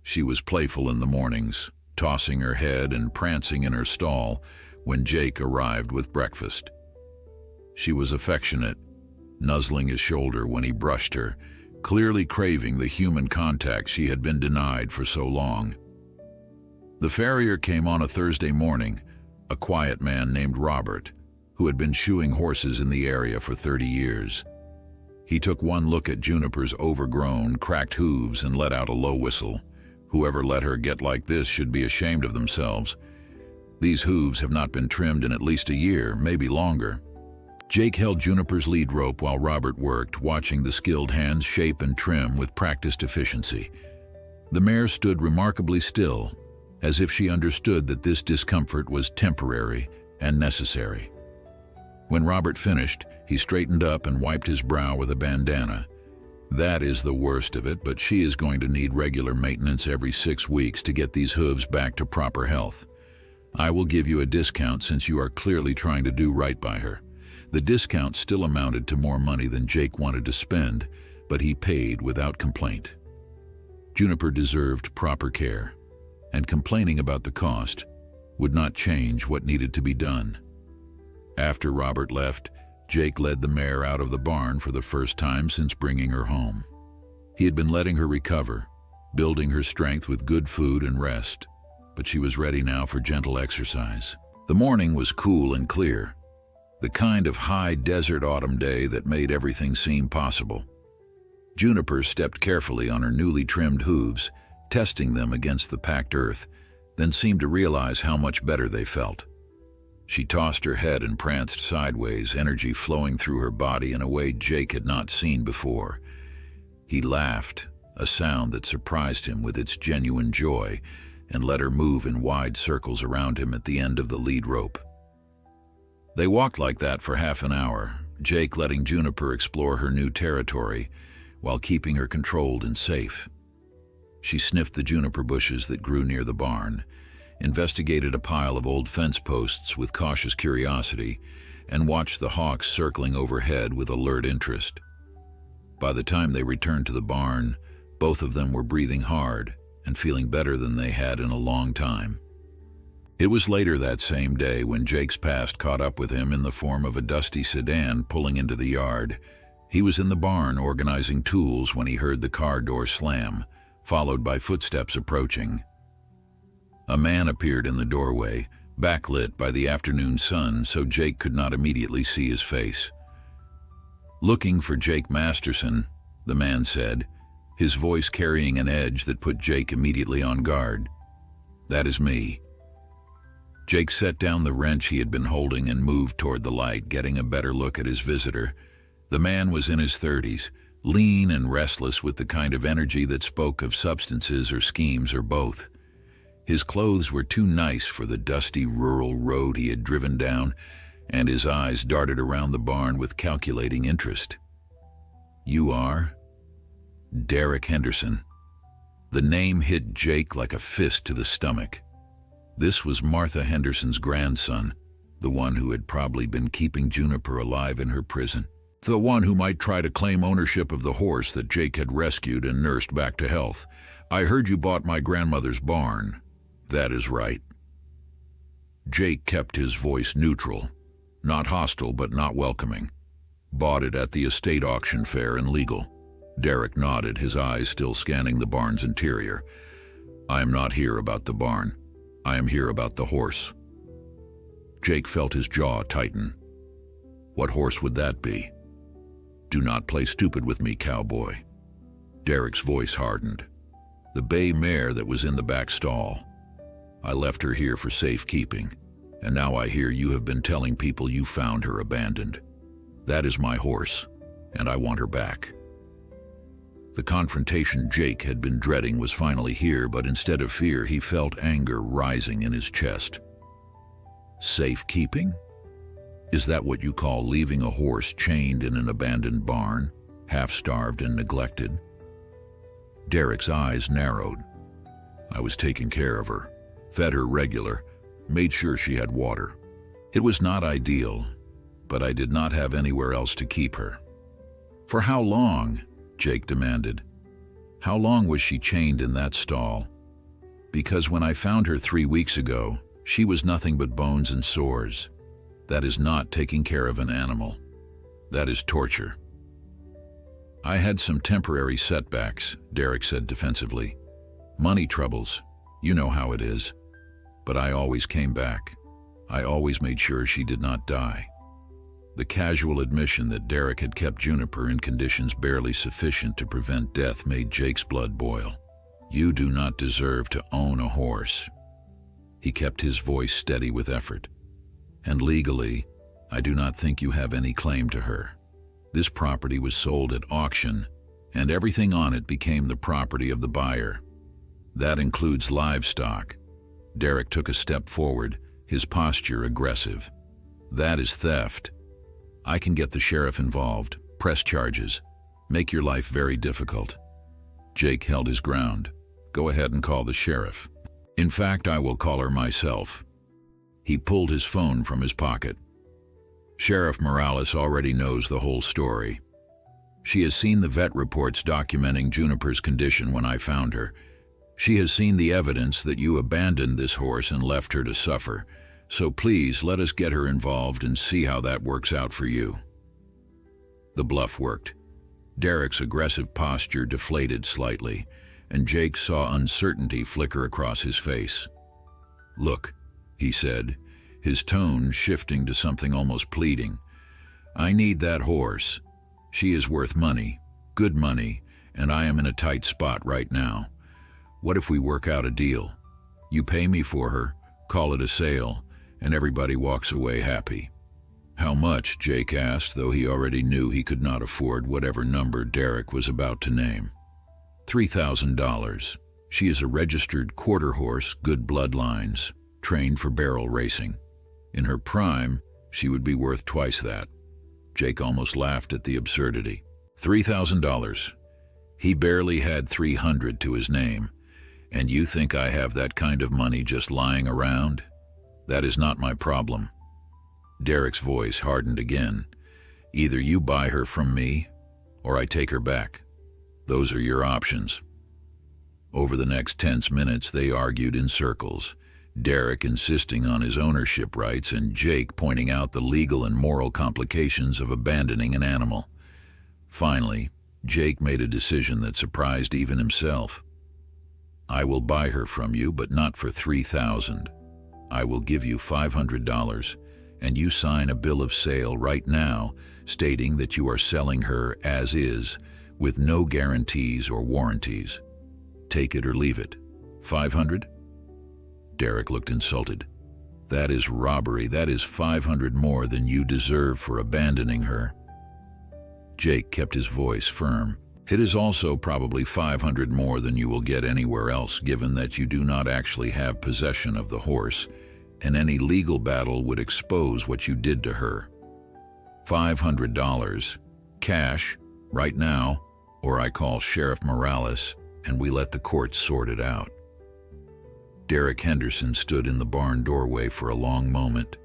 She was playful in the mornings, tossing her head and prancing in her stall when Jake arrived with breakfast. She was affectionate, nuzzling his shoulder when he brushed her, clearly craving the human contact she had been denied for so long. The farrier came on a Thursday morning, a quiet man named Robert, who had been shoeing horses in the area for 30 years. He took one look at Juniper's overgrown, cracked hooves and let out a low whistle. "Whoever let her get like this should be ashamed of themselves. These hooves have not been trimmed in at least a year, maybe longer." Jake held Juniper's lead rope while Robert worked, watching the skilled hands shape and trim with practiced efficiency. The mare stood remarkably still, as if she understood that this discomfort was temporary and necessary. When Robert finished, he straightened up and wiped his brow with a bandana. "That is the worst of it, but she is going to need regular maintenance every 6 weeks to get these hooves back to proper health. I will give you a discount since you are clearly trying to do right by her." The discount still amounted to more money than Jake wanted to spend, but he paid without complaint. Juniper deserved proper care, and complaining about the cost would not change what needed to be done. After Robert left, Jake led the mare out of the barn for the first time since bringing her home. He had been letting her recover, building her strength with good food and rest, but she was ready now for gentle exercise. The morning was cool and clear, the kind of high desert autumn day that made everything seem possible. Juniper stepped carefully on her newly trimmed hooves, testing them against the packed earth, then seemed to realize how much better they felt. She tossed her head and pranced sideways, energy flowing through her body in a way Jake had not seen before. He laughed, a sound that surprised him with its genuine joy, and let her move in wide circles around him at the end of the lead rope. They walked like that for half an hour, Jake letting Juniper explore her new territory while keeping her controlled and safe. She sniffed the juniper bushes that grew near the barn, investigated a pile of old fence posts with cautious curiosity, and watched the hawks circling overhead with alert interest. By the time they returned to the barn, both of them were breathing hard and feeling better than they had in a long time. It was later that same day when Jake's past caught up with him in the form of a dusty sedan pulling into the yard. He was in the barn organizing tools when he heard the car door slam, followed by footsteps approaching. A man appeared in the doorway, backlit by the afternoon sun, so Jake could not immediately see his face. "Looking for Jake Masterson," the man said, his voice carrying an edge that put Jake immediately on guard. "That is me." Jake set down the wrench he had been holding and moved toward the light, getting a better look at his visitor. The man was in his 30s, lean and restless with the kind of energy that spoke of substances or schemes or both. His clothes were too nice for the dusty rural road he had driven down, and his eyes darted around the barn with calculating interest. "You are?" "Derek Henderson." The name hit Jake like a fist to the stomach. This was Martha Henderson's grandson, the one who had probably been keeping Juniper alive in her prison. The one who might try to claim ownership of the horse that Jake had rescued and nursed back to health. "I heard you bought my grandmother's barn." "That is right." Jake kept his voice neutral, not hostile but not welcoming. "Bought it at the estate auction fair and legal." Derek nodded, his eyes still scanning the barn's interior. "I am not here about the barn. I am here about the horse." Jake felt his jaw tighten. "What horse would that be?" "Do not play stupid with me, cowboy." Derek's voice hardened. "The bay mare that was in the back stall. I left her here for safekeeping, and now I hear you have been telling people you found her abandoned. That is my horse, and I want her back." The confrontation Jake had been dreading was finally here, but instead of fear, he felt anger rising in his chest. "Safekeeping? Is that what you call leaving a horse chained in an abandoned barn, half-starved and neglected?" Derek's eyes narrowed. "I was taking care of her, fed her regular, made sure she had water. It was not ideal, but I did not have anywhere else to keep her." "For how long?" Jake demanded. "How long was she chained in that stall?" "Because when I found her 3 weeks ago, she was nothing but bones and sores. That is not taking care of an animal. That is torture." "I had some temporary setbacks," Derek said defensively. "Money troubles. You know how it is. But I always came back. I always made sure she did not die." The casual admission that Derek had kept Juniper in conditions barely sufficient to prevent death made Jake's blood boil. "You do not deserve to own a horse." He kept his voice steady with effort. "And legally, I do not think you have any claim to her. This property was sold at auction, and everything on it became the property of the buyer. That includes livestock." Derek took a step forward, his posture aggressive. "That is theft. I can get the sheriff involved, press charges, make your life very difficult." Jake held his ground. "Go ahead and call the sheriff. In fact, I will call her myself." He pulled his phone from his pocket. "Sheriff Morales already knows the whole story. She has seen the vet reports documenting Juniper's condition when I found her. She has seen the evidence that you abandoned this horse and left her to suffer. So please let us get her involved and see how that works out for you." The bluff worked. Derek's aggressive posture deflated slightly, and Jake saw uncertainty flicker across his face. "Look," he said, his tone shifting to something almost pleading. "I need that horse. She is worth money, good money, and I am in a tight spot right now. What if we work out a deal? You pay me for her, call it a sale, and everybody walks away happy." "How much?" Jake asked, though he already knew he could not afford whatever number Derek was about to name. $3,000. She is a registered quarter horse, good bloodlines, trained for barrel racing. In her prime, she would be worth twice that." Jake almost laughed at the absurdity. $3,000. He barely had 300 to his name, And you think I have that kind of money just lying around? That is not my problem. Derek's voice hardened again. Either you buy her from me, or I take her back. Those are your options. Over the next tense minutes, they argued in circles, Derek insisting on his ownership rights and Jake pointing out the legal and moral complications of abandoning an animal. Finally, Jake made a decision that surprised even himself. I will buy her from you, but not for $3,000. I will give you $500, and you sign a bill of sale right now stating that you are selling her as is, with no guarantees or warranties. Take it or leave it. 500? Derek looked insulted. That is robbery. That is 500 more than you deserve for abandoning her. Jake kept his voice firm. It is also probably 500 more than you will get anywhere else, given that you do not actually have possession of the horse, and any legal battle would expose what you did to her. $500, cash, right now, or I call Sheriff Morales, and we let the courts sort it out. Derek Henderson stood in the barn doorway for a long moment,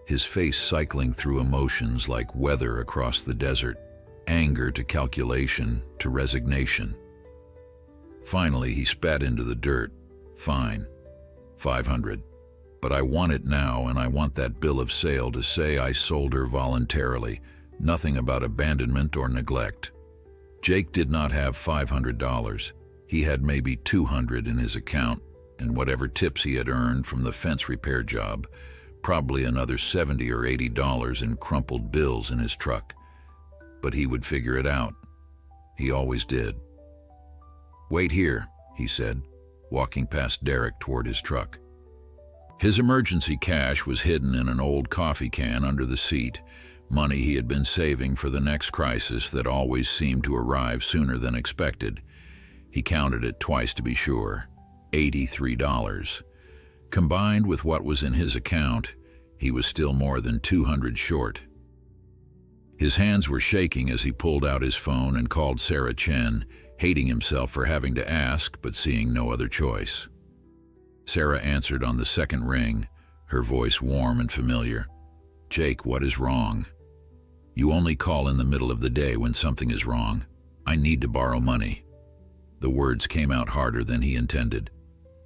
his face cycling through emotions like weather across the desert, anger to calculation to resignation. Finally, he spat into the dirt. Fine, 500. But I want it now, and I want that bill of sale to say I sold her voluntarily, nothing about abandonment or neglect. Jake did not have $500. He had maybe $200 in his account, and whatever tips he had earned from the fence repair job, probably another $70 or $80 in crumpled bills in his truck. But he would figure it out. He always did. Wait here, he said, walking past Derek toward his truck. His emergency cash was hidden in an old coffee can under the seat, money he had been saving for the next crisis that always seemed to arrive sooner than expected. He counted it twice to be sure. $83. Combined with what was in his account, he was still more than $200 short. His hands were shaking as he pulled out his phone and called Sarah Chen, hating himself for having to ask but seeing no other choice. Sarah answered on the second ring, her voice warm and familiar. Jake, what is wrong? You only call in the middle of the day when something is wrong. I need to borrow money. The words came out harder than he intended.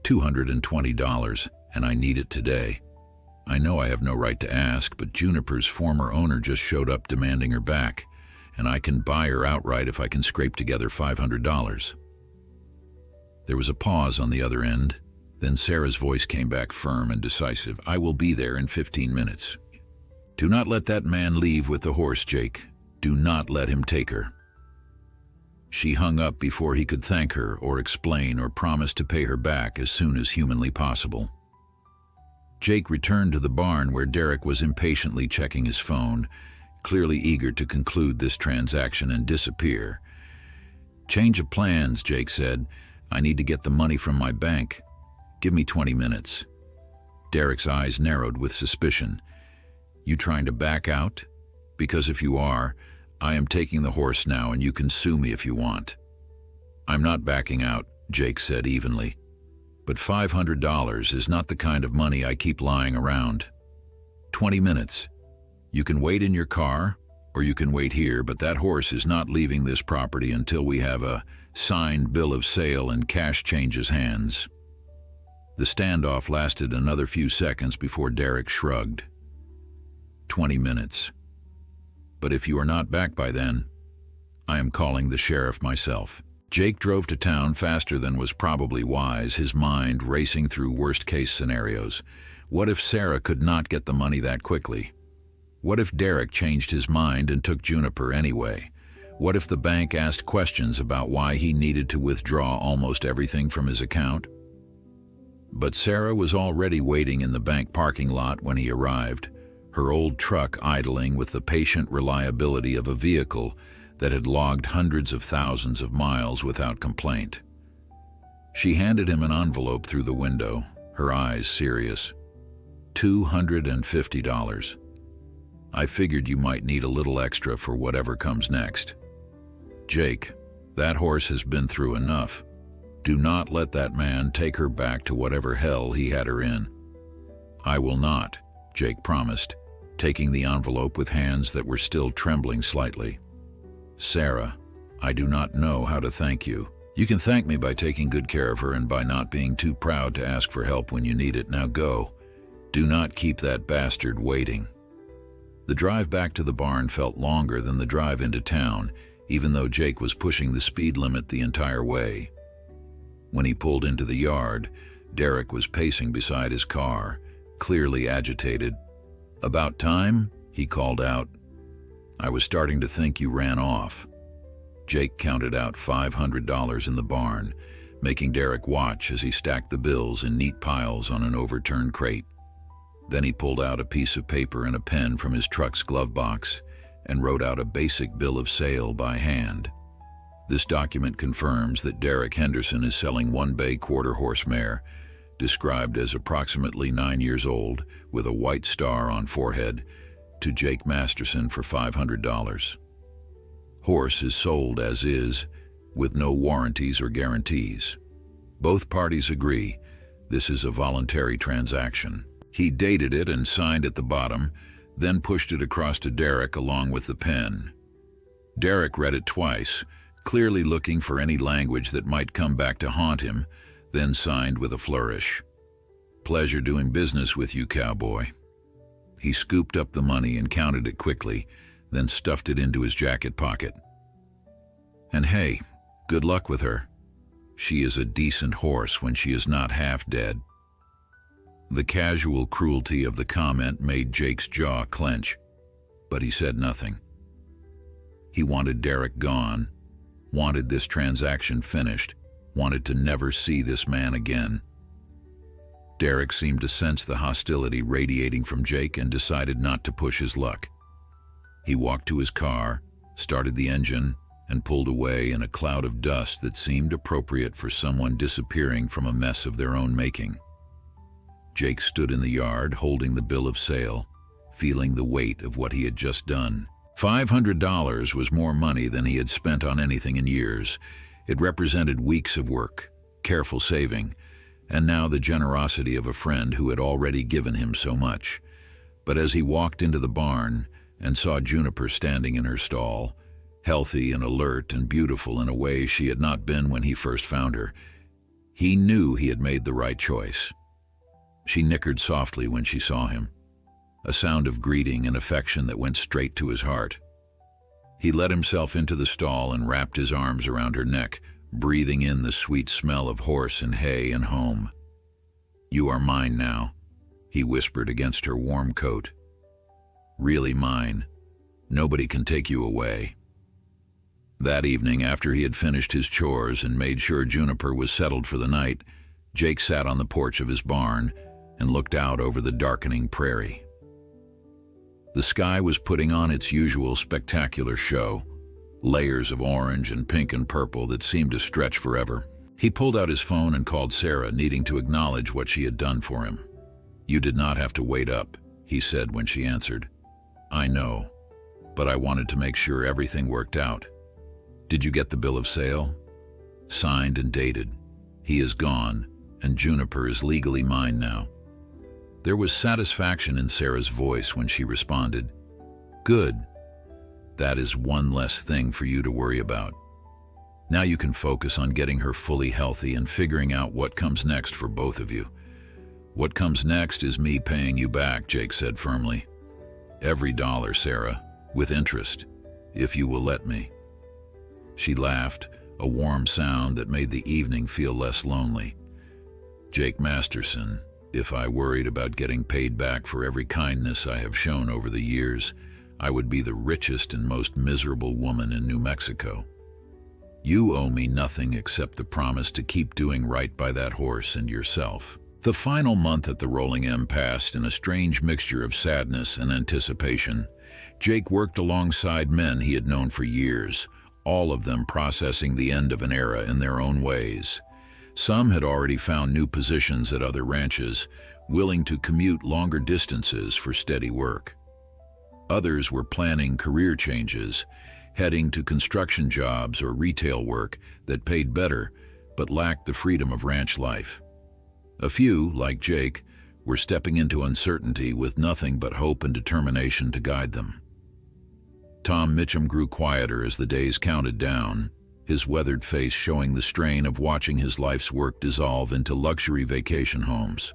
$220, and I need it today. I know I have no right to ask, but Juniper's former owner just showed up demanding her back, and I can buy her outright if I can scrape together $500. There was a pause on the other end. Then Sarah's voice came back firm and decisive. I will be there in 15 minutes. Do not let that man leave with the horse, Jake. Do not let him take her. She hung up before he could thank her or explain or promise to pay her back as soon as humanly possible. Jake returned to the barn where Derek was impatiently checking his phone, clearly eager to conclude this transaction and disappear. Change of plans, Jake said. I need to get the money from my bank. Give me 20 minutes. Derek's eyes narrowed with suspicion. You trying to back out? Because if you are, I am taking the horse now and you can sue me if you want. I'm not backing out, Jake said evenly. But $500 is not the kind of money I keep lying around. 20 minutes. You can wait in your car, or you can wait here, but that horse is not leaving this property until we have a signed bill of sale and cash changes hands. The standoff lasted another few seconds before Derek shrugged. 20 minutes. But if you are not back by then, I am calling the sheriff myself. Jake drove to town faster than was probably wise, his mind racing through worst-case scenarios. What if Sarah could not get the money that quickly? What if Derek changed his mind and took Juniper anyway? What if the bank asked questions about why he needed to withdraw almost everything from his account? But Sarah was already waiting in the bank parking lot when he arrived, her old truck idling with the patient reliability of a vehicle that had logged hundreds of thousands of miles without complaint. She handed him an envelope through the window, her eyes serious. $250. I figured you might need a little extra for whatever comes next. Jake, that horse has been through enough. Do not let that man take her back to whatever hell he had her in." "I will not," Jake promised, taking the envelope with hands that were still trembling slightly. "Sarah, I do not know how to thank you. You can thank me by taking good care of her and by not being too proud to ask for help when you need it. Now go. Do not keep that bastard waiting." The drive back to the barn felt longer than the drive into town, even though Jake was pushing the speed limit the entire way. When he pulled into the yard, Derek was pacing beside his car, clearly agitated. "About time?" he called out. "I was starting to think you ran off." Jake counted out $500 in the barn, making Derek watch as he stacked the bills in neat piles on an overturned crate. Then he pulled out a piece of paper and a pen from his truck's glove box and wrote out a basic bill of sale by hand. This document confirms that Derek Henderson is selling one bay quarter-horse mare, described as approximately 9 years old, with a white star on forehead, to Jake Masterson for $500. Horse is sold as is, with no warranties or guarantees. Both parties agree this is a voluntary transaction. He dated it and signed at the bottom, then pushed it across to Derek along with the pen. Derek read it twice, clearly looking for any language that might come back to haunt him, then signed with a flourish. "Pleasure doing business with you, Cowboy." He scooped up the money and counted it quickly, then stuffed it into his jacket pocket. "And hey, good luck with her. She is a decent horse when she is not half dead." The casual cruelty of the comment made Jake's jaw clench, but he said nothing. He wanted Derek gone, wanted this transaction finished, wanted to never see this man again. Derek seemed to sense the hostility radiating from Jake and decided not to push his luck. He walked to his car, started the engine, and pulled away in a cloud of dust that seemed appropriate for someone disappearing from a mess of their own making. Jake stood in the yard, holding the bill of sale, feeling the weight of what he had just done. $500 was more money than he had spent on anything in years. It represented weeks of work, careful saving, and now the generosity of a friend who had already given him so much. But as he walked into the barn and saw Juniper standing in her stall, healthy and alert and beautiful in a way she had not been when he first found her, he knew he had made the right choice. She nickered softly when she saw him, a sound of greeting and affection that went straight to his heart. He let himself into the stall and wrapped his arms around her neck, breathing in the sweet smell of horse and hay and home. "You are mine now," he whispered against her warm coat. "Really mine. Nobody can take you away." That evening, after he had finished his chores and made sure Juniper was settled for the night, Jake sat on the porch of his barn and looked out over the darkening prairie. The sky was putting on its usual spectacular show, layers of orange and pink and purple that seemed to stretch forever. He pulled out his phone and called Sarah, needing to acknowledge what she had done for him. "You did not have to wait up," he said when she answered. "I know, but I wanted to make sure everything worked out. Did you get the bill of sale?" "Signed and dated. He is gone, and Juniper is legally mine now." There was satisfaction in Sarah's voice when she responded, "Good. That is one less thing for you to worry about. Now you can focus on getting her fully healthy and figuring out what comes next for both of you." "What comes next is me paying you back," Jake said firmly. "Every dollar, Sarah, with interest, if you will let me." She laughed, a warm sound that made the evening feel less lonely. "Jake Masterson, if I worried about getting paid back for every kindness I have shown over the years, I would be the richest and most miserable woman in New Mexico. You owe me nothing except the promise to keep doing right by that horse and yourself." The final month at the Rolling M passed in a strange mixture of sadness and anticipation. Jake worked alongside men he had known for years, all of them processing the end of an era in their own ways. Some had already found new positions at other ranches, willing to commute longer distances for steady work. Others were planning career changes, heading to construction jobs or retail work that paid better, but lacked the freedom of ranch life. A few, like Jake, were stepping into uncertainty with nothing but hope and determination to guide them. Tom Mitchum grew quieter as the days counted down, his weathered face showing the strain of watching his life's work dissolve into luxury vacation homes.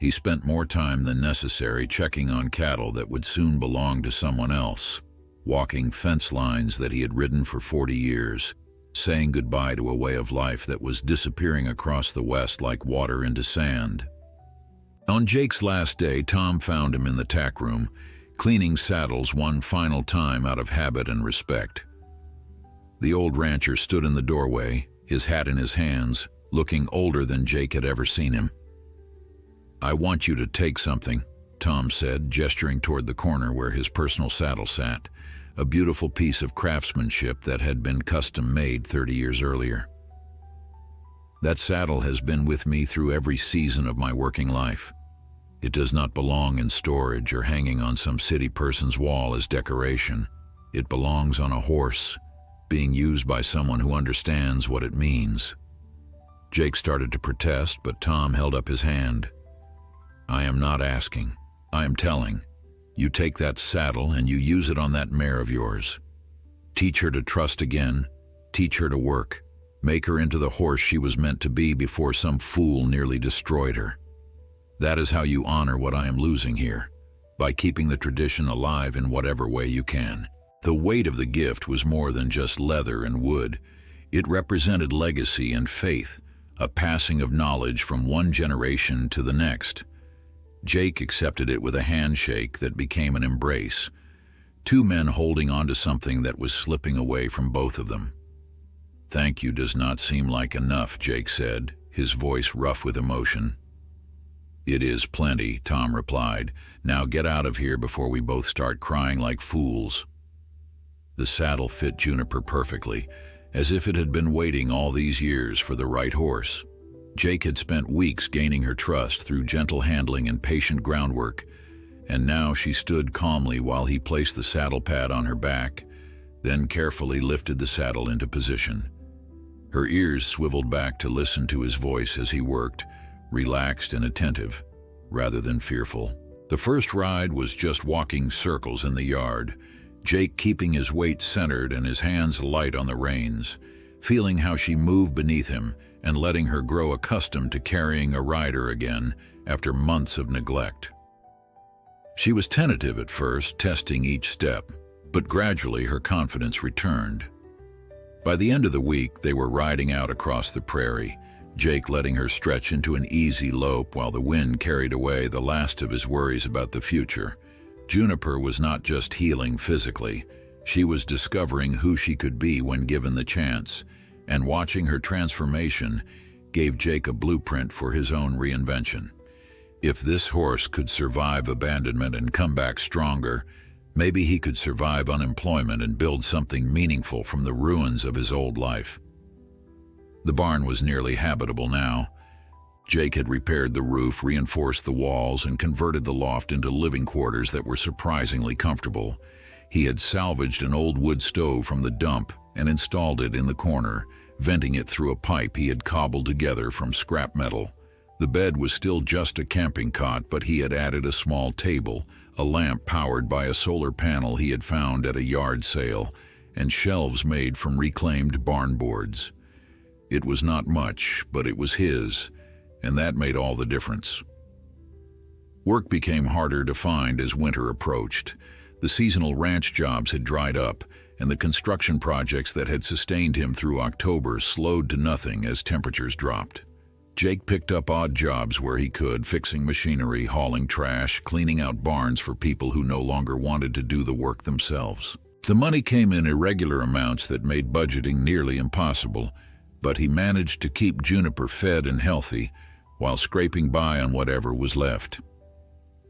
He spent more time than necessary checking on cattle that would soon belong to someone else, walking fence lines that he had ridden for 40 years, saying goodbye to a way of life that was disappearing across the West like water into sand. On Jake's last day, Tom found him in the tack room, cleaning saddles one final time out of habit and respect. The old rancher stood in the doorway, his hat in his hands, looking older than Jake had ever seen him. "I want you to take something," Tom said, gesturing toward the corner where his personal saddle sat, a beautiful piece of craftsmanship that had been custom-made 30 years earlier. "That saddle has been with me through every season of my working life. It does not belong in storage or hanging on some city person's wall as decoration. It belongs on a horse, being used by someone who understands what it means." Jake started to protest, but Tom held up his hand. "I am not asking. I am telling. You take that saddle and you use it on that mare of yours. Teach her to trust again. Teach her to work. Make her into the horse she was meant to be before some fool nearly destroyed her. That is how you honor what I am losing here, by keeping the tradition alive in whatever way you can." The weight of the gift was more than just leather and wood. It represented legacy and faith, a passing of knowledge from one generation to the next. Jake accepted it with a handshake that became an embrace, two men holding onto something that was slipping away from both of them. "Thank you does not seem like enough," Jake said, his voice rough with emotion. "It is plenty," Tom replied. "Now get out of here before we both start crying like fools." The saddle fit Juniper perfectly, as if it had been waiting all these years for the right horse. Jake had spent weeks gaining her trust through gentle handling and patient groundwork, and now she stood calmly while he placed the saddle pad on her back, then carefully lifted the saddle into position. Her ears swiveled back to listen to his voice as he worked, relaxed and attentive, rather than fearful. The first ride was just walking circles in the yard, Jake keeping his weight centered and his hands light on the reins, feeling how she moved beneath him and letting her grow accustomed to carrying a rider again after months of neglect. She was tentative at first, testing each step, but gradually her confidence returned. By the end of the week, they were riding out across the prairie, Jake letting her stretch into an easy lope while the wind carried away the last of his worries about the future. Juniper was not just healing physically, she was discovering who she could be when given the chance, and watching her transformation gave Jake a blueprint for his own reinvention. If this horse could survive abandonment and come back stronger, maybe he could survive unemployment and build something meaningful from the ruins of his old life. The barn was nearly habitable now. Jake had repaired the roof, reinforced the walls, and converted the loft into living quarters that were surprisingly comfortable. He had salvaged an old wood stove from the dump and installed it in the corner, venting it through a pipe he had cobbled together from scrap metal. The bed was still just a camping cot, but he had added a small table, a lamp powered by a solar panel he had found at a yard sale, and shelves made from reclaimed barn boards. It was not much, but it was his, and that made all the difference. Work became harder to find as winter approached. The seasonal ranch jobs had dried up, and the construction projects that had sustained him through October slowed to nothing as temperatures dropped. Jake picked up odd jobs where he could, fixing machinery, hauling trash, cleaning out barns for people who no longer wanted to do the work themselves. The money came in irregular amounts that made budgeting nearly impossible, but he managed to keep Juniper fed and healthy while scraping by on whatever was left.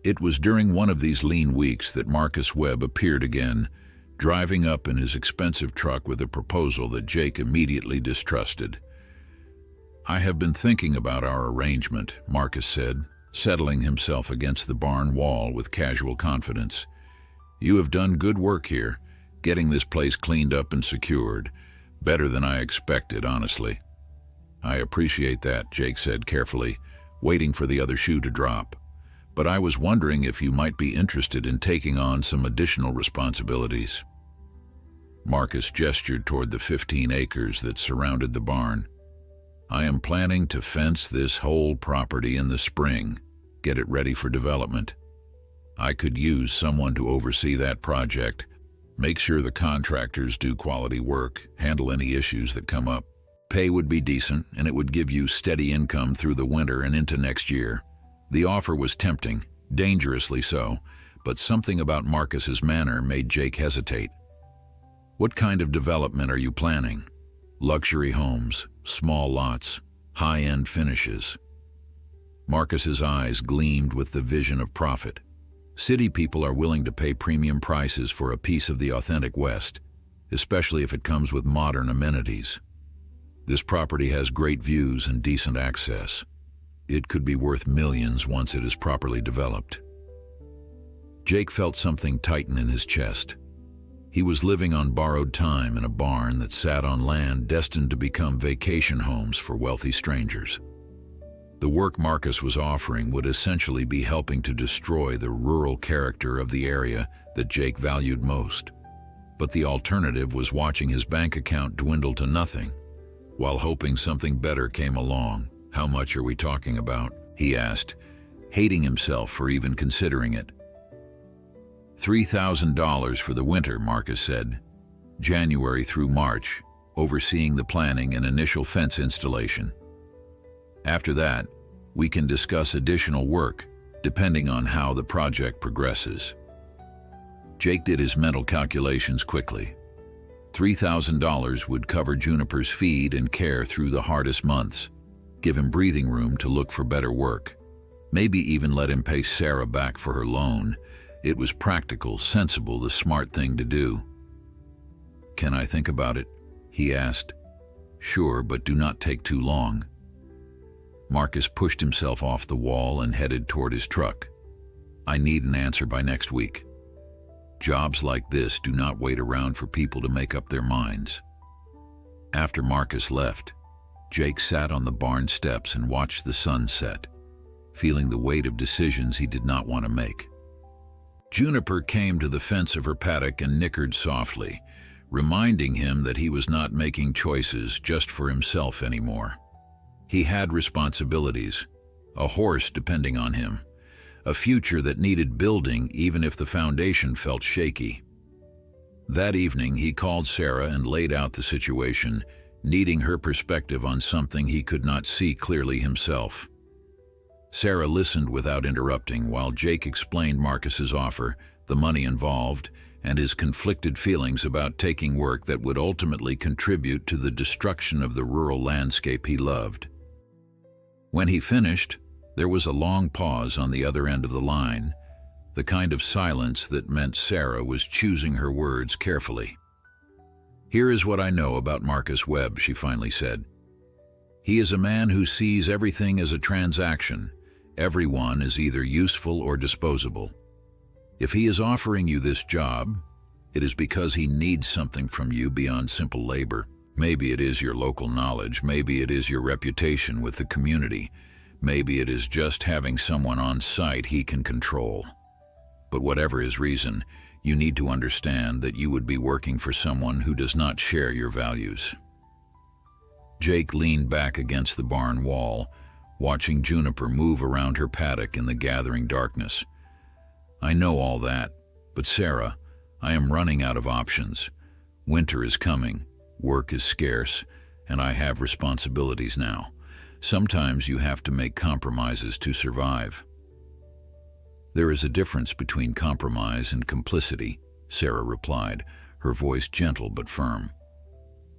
It was during one of these lean weeks that Marcus Webb appeared again, driving up in his expensive truck with a proposal that Jake immediately distrusted. "I have been thinking about our arrangement," Marcus said, settling himself against the barn wall with casual confidence. "You have done good work here, getting this place cleaned up and secured. Better than I expected, honestly." "I appreciate that," Jake said carefully, waiting for the other shoe to drop. "But I was wondering if you might be interested in taking on some additional responsibilities." Marcus gestured toward the 15 acres that surrounded the barn. "I am planning to fence this whole property in the spring, get it ready for development. I could use someone to oversee that project, make sure the contractors do quality work, handle any issues that come up. Pay would be decent, and it would give you steady income through the winter and into next year." The offer was tempting, dangerously so, but something about Marcus's manner made Jake hesitate. "What kind of development are you planning? Luxury homes, small lots, high-end finishes?" Marcus's eyes gleamed with the vision of profit. City people are willing to pay premium prices for a piece of the authentic West, especially if it comes with modern amenities. This property has great views and decent access. It could be worth millions once it is properly developed. Jake felt something tighten in his chest. He was living on borrowed time in a barn that sat on land destined to become vacation homes for wealthy strangers. The work Marcus was offering would essentially be helping to destroy the rural character of the area that Jake valued most. But the alternative was watching his bank account dwindle to nothing, while hoping something better came along. "How much are we talking about?" he asked, hating himself for even considering it. $3,000 for the winter, Marcus said. January through March, overseeing the planning and initial fence installation. After that, we can discuss additional work, depending on how the project progresses. Jake did his mental calculations quickly. $3,000 would cover Juniper's feed and care through the hardest months, give him breathing room to look for better work, maybe even let him pay Sarah back for her loan. It was practical, sensible, the smart thing to do. "Can I think about it?" he asked. "Sure, but do not take too long." Marcus pushed himself off the wall and headed toward his truck. "I need an answer by next week." Jobs like this do not wait around for people to make up their minds. After Marcus left, Jake sat on the barn steps and watched the sun set, feeling the weight of decisions he did not want to make. Juniper came to the fence of her paddock and nickered softly, reminding him that he was not making choices just for himself anymore. He had responsibilities, a horse depending on him, a future that needed building even if the foundation felt shaky. That evening, he called Sarah and laid out the situation, needing her perspective on something he could not see clearly himself. Sarah listened without interrupting while Jake explained Marcus's offer, the money involved, and his conflicted feelings about taking work that would ultimately contribute to the destruction of the rural landscape he loved. When he finished, there was a long pause on the other end of the line, the kind of silence that meant Sarah was choosing her words carefully. "Here is what I know about Marcus Webb," she finally said. "He is a man who sees everything as a transaction. Everyone is either useful or disposable. If he is offering you this job, it is because he needs something from you beyond simple labor. Maybe it is your local knowledge, maybe it is your reputation with the community, maybe it is just having someone on site he can control. But whatever his reason, you need to understand that you would be working for someone who does not share your values." Jake leaned back against the barn wall, watching Juniper move around her paddock in the gathering darkness. "I know all that, but Sarah, I am running out of options. Winter is coming, work is scarce, and I have responsibilities now. Sometimes you have to make compromises to survive." "There is a difference between compromise and complicity," Sarah replied, her voice gentle but firm.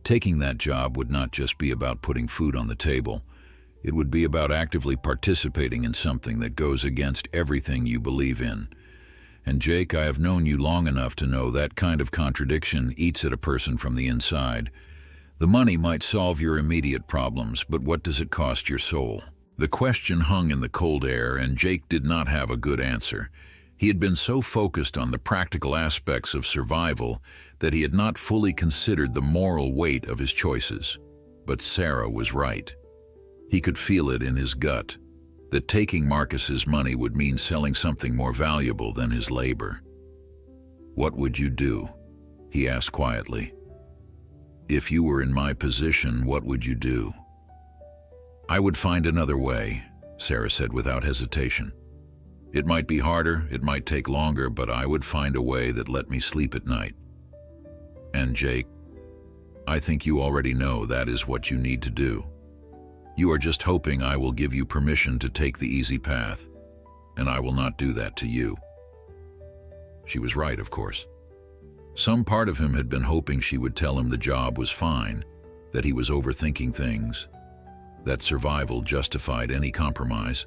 "Taking that job would not just be about putting food on the table. It would be about actively participating in something that goes against everything you believe in. And Jake, I have known you long enough to know that kind of contradiction eats at a person from the inside. The money might solve your immediate problems, but what does it cost your soul?" The question hung in the cold air, and Jake did not have a good answer. He had been so focused on the practical aspects of survival that he had not fully considered the moral weight of his choices. But Sarah was right. He could feel it in his gut, that taking Marcus's money would mean selling something more valuable than his labor. "What would you do?" he asked quietly. "If you were in my position, what would you do?" "I would find another way," Sarah said without hesitation. "It might be harder, it might take longer, but I would find a way that let me sleep at night." "And Jake, I think you already know that is what you need to do. You are just hoping I will give you permission to take the easy path, and I will not do that to you." She was right, of course. Some part of him had been hoping she would tell him the job was fine, that he was overthinking things, that survival justified any compromise.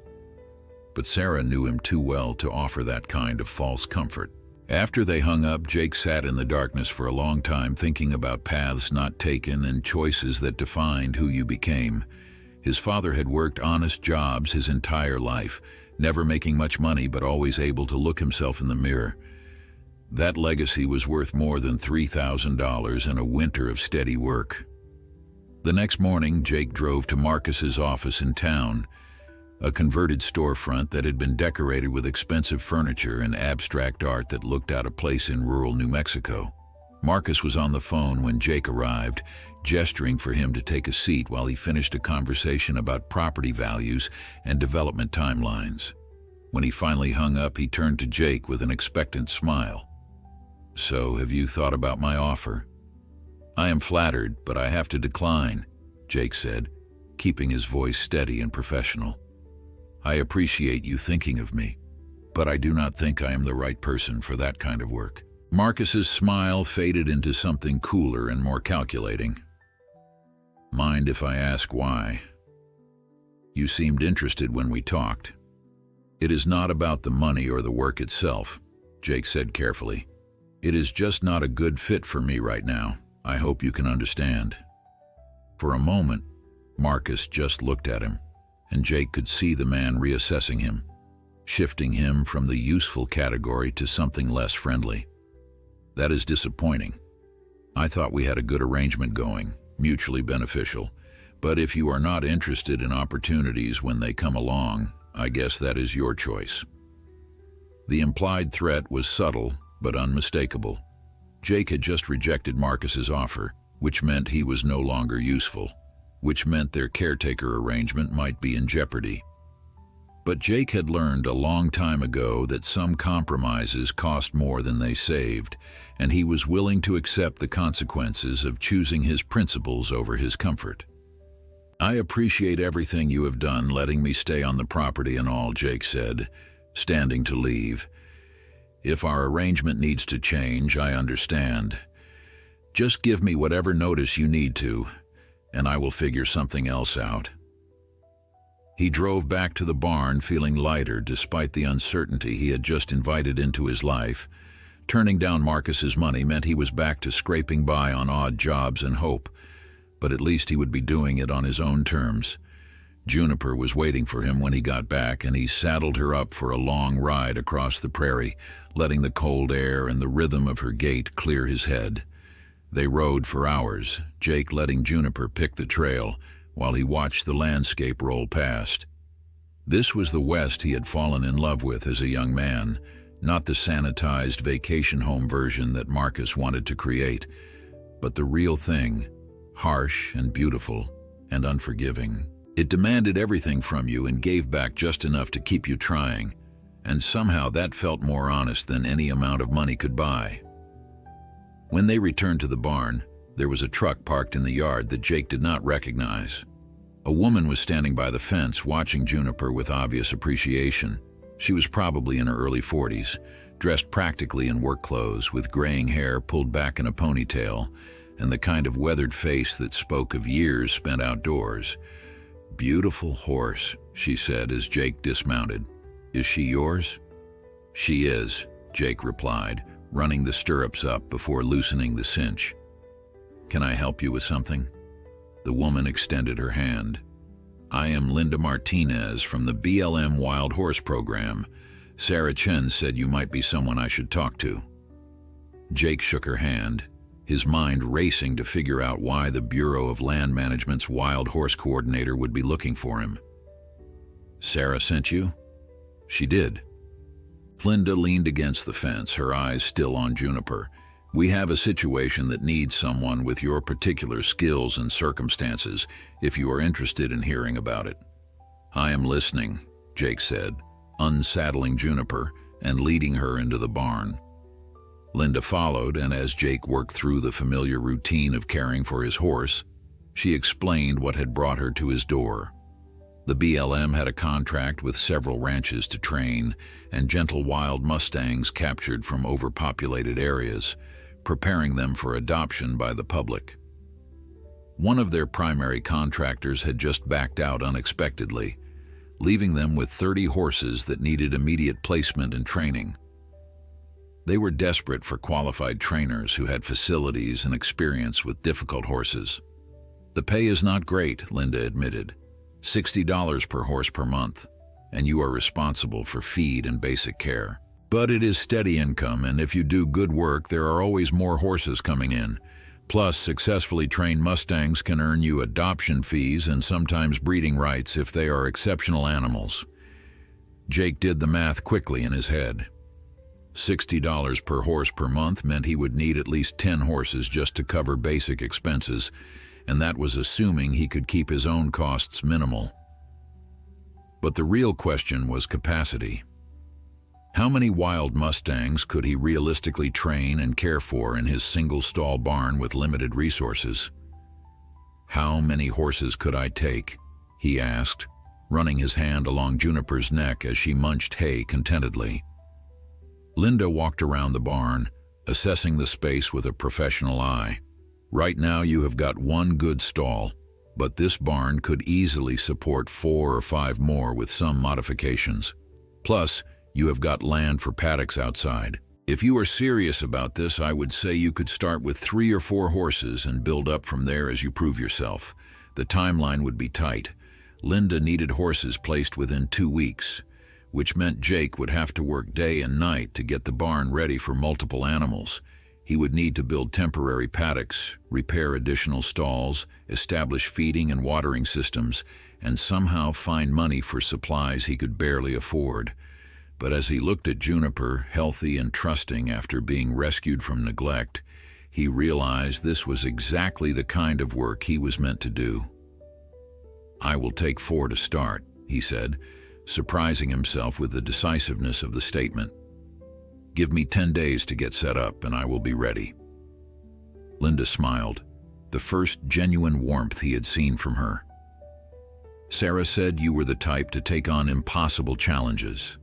But Sarah knew him too well to offer that kind of false comfort. After they hung up, Jake sat in the darkness for a long time thinking about paths not taken and choices that defined who you became. His father had worked honest jobs his entire life, never making much money but always able to look himself in the mirror. That legacy was worth more than $3,000 and a winter of steady work. The next morning, Jake drove to Marcus's office in town, a converted storefront that had been decorated with expensive furniture and abstract art that looked out of place in rural New Mexico. Marcus was on the phone when Jake arrived, gesturing for him to take a seat while he finished a conversation about property values and development timelines. When he finally hung up, he turned to Jake with an expectant smile. "So, have you thought about my offer?" "I am flattered, but I have to decline," Jake said, keeping his voice steady and professional. "I appreciate you thinking of me, but I do not think I am the right person for that kind of work." Marcus's smile faded into something cooler and more calculating. "Mind if I ask why? You seemed interested when we talked." "It is not about the money or the work itself," Jake said carefully. "It is just not a good fit for me right now. I hope you can understand." For a moment, Marcus just looked at him, and Jake could see the man reassessing him, shifting him from the useful category to something less friendly. "That is disappointing. I thought we had a good arrangement going, mutually beneficial, but if you are not interested in opportunities when they come along, I guess that is your choice." The implied threat was subtle but unmistakable. Jake had just rejected Marcus's offer, which meant he was no longer useful, which meant their caretaker arrangement might be in jeopardy. But Jake had learned a long time ago that some compromises cost more than they saved, and he was willing to accept the consequences of choosing his principles over his comfort. "I appreciate everything you have done, letting me stay on the property and all," Jake said, standing to leave. "If our arrangement needs to change, I understand. Just give me whatever notice you need to, and I will figure something else out." He drove back to the barn feeling lighter despite the uncertainty he had just invited into his life. Turning down Marcus's money meant he was back to scraping by on odd jobs and hope, but at least he would be doing it on his own terms. Juniper was waiting for him when he got back, and he saddled her up for a long ride across the prairie, letting the cold air and the rhythm of her gait clear his head. They rode for hours, Jake letting Juniper pick the trail while he watched the landscape roll past. This was the West he had fallen in love with as a young man, not the sanitized vacation home version that Marcus wanted to create, but the real thing, harsh and beautiful and unforgiving. It demanded everything from you and gave back just enough to keep you trying, and somehow that felt more honest than any amount of money could buy. When they returned to the barn, there was a truck parked in the yard that Jake did not recognize. A woman was standing by the fence watching Juniper with obvious appreciation. She was probably in her early 40s, dressed practically in work clothes, with graying hair pulled back in a ponytail, and the kind of weathered face that spoke of years spent outdoors. "Beautiful horse," she said as Jake dismounted. "Is she yours?" "She is," Jake replied, running the stirrups up before loosening the cinch. "Can I help you with something?" The woman extended her hand. "I am Linda Martinez from the BLM Wild Horse Program. Sarah Chen said you might be someone I should talk to." Jake shook her hand. his mind racing to figure out why the Bureau of Land Management's wild horse coordinator would be looking for him. "Sarah sent you?" "She did." Linda leaned against the fence, her eyes still on Juniper. "We have a situation that needs someone with your particular skills and circumstances, if you are interested in hearing about it." "I am listening," Jake said, unsaddling Juniper and leading her into the barn. Linda followed, and as Jake worked through the familiar routine of caring for his horse, she explained what had brought her to his door. The BLM had a contract with several ranches to train and gentle wild mustangs captured from overpopulated areas, preparing them for adoption by the public. One of their primary contractors had just backed out unexpectedly, leaving them with 30 horses that needed immediate placement and training. They were desperate for qualified trainers who had facilities and experience with difficult horses. "The pay is not great," Linda admitted. $60 per horse per month, and you are responsible for feed and basic care. "But it is steady income, and if you do good work, there are always more horses coming in. Plus, successfully trained Mustangs can earn you adoption fees and sometimes breeding rights if they are exceptional animals." Jake did the math quickly in his head. $60 per horse per month meant he would need at least 10 horses just to cover basic expenses, and that was assuming he could keep his own costs minimal. But the real question was capacity. How many wild Mustangs could he realistically train and care for in his single-stall barn with limited resources? "How many horses could I take?" he asked, running his hand along Juniper's neck as she munched hay contentedly. Linda walked around the barn, assessing the space with a professional eye. "Right now you have got one good stall, but this barn could easily support 4 or 5 more with some modifications. Plus, you have got land for paddocks outside. If you are serious about this, I would say you could start with 3 or 4 horses and build up from there as you prove yourself. The timeline would be tight. Linda needed horses placed within 2 weeks, which meant Jake would have to work day and night to get the barn ready for multiple animals. He would need to build temporary paddocks, repair additional stalls, establish feeding and watering systems, and somehow find money for supplies he could barely afford. But as he looked at Juniper, healthy and trusting after being rescued from neglect, he realized this was exactly the kind of work he was meant to do. "I will take 4 to start," he said, surprising himself with the decisiveness of the statement. "Give me 10 days to get set up, and I will be ready." Linda smiled, the first genuine warmth he had seen from her. "Sarah said you were the type to take on impossible challenges."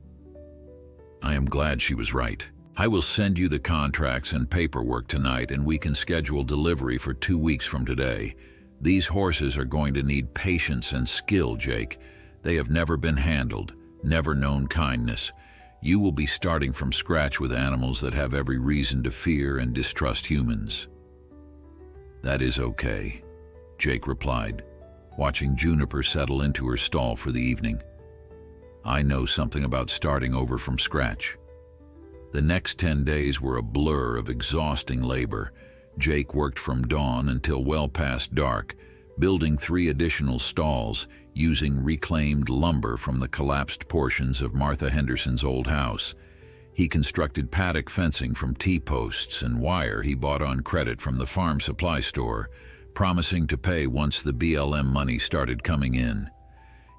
I am glad she was right. "I will send you the contracts and paperwork tonight, and we can schedule delivery for 2 weeks from today. These horses are going to need patience and skill, Jake. They have never been handled, never known kindness. You will be starting from scratch with animals that have every reason to fear and distrust humans." "That is okay," Jake replied, watching Juniper settle into her stall for the evening. "I know something about starting over from scratch." The next 10 days were a blur of exhausting labor. Jake worked from dawn until well past dark, building 3 additional stalls using reclaimed lumber from the collapsed portions of Martha Henderson's old house. He constructed paddock fencing from T-posts and wire he bought on credit from the farm supply store, promising to pay once the BLM money started coming in.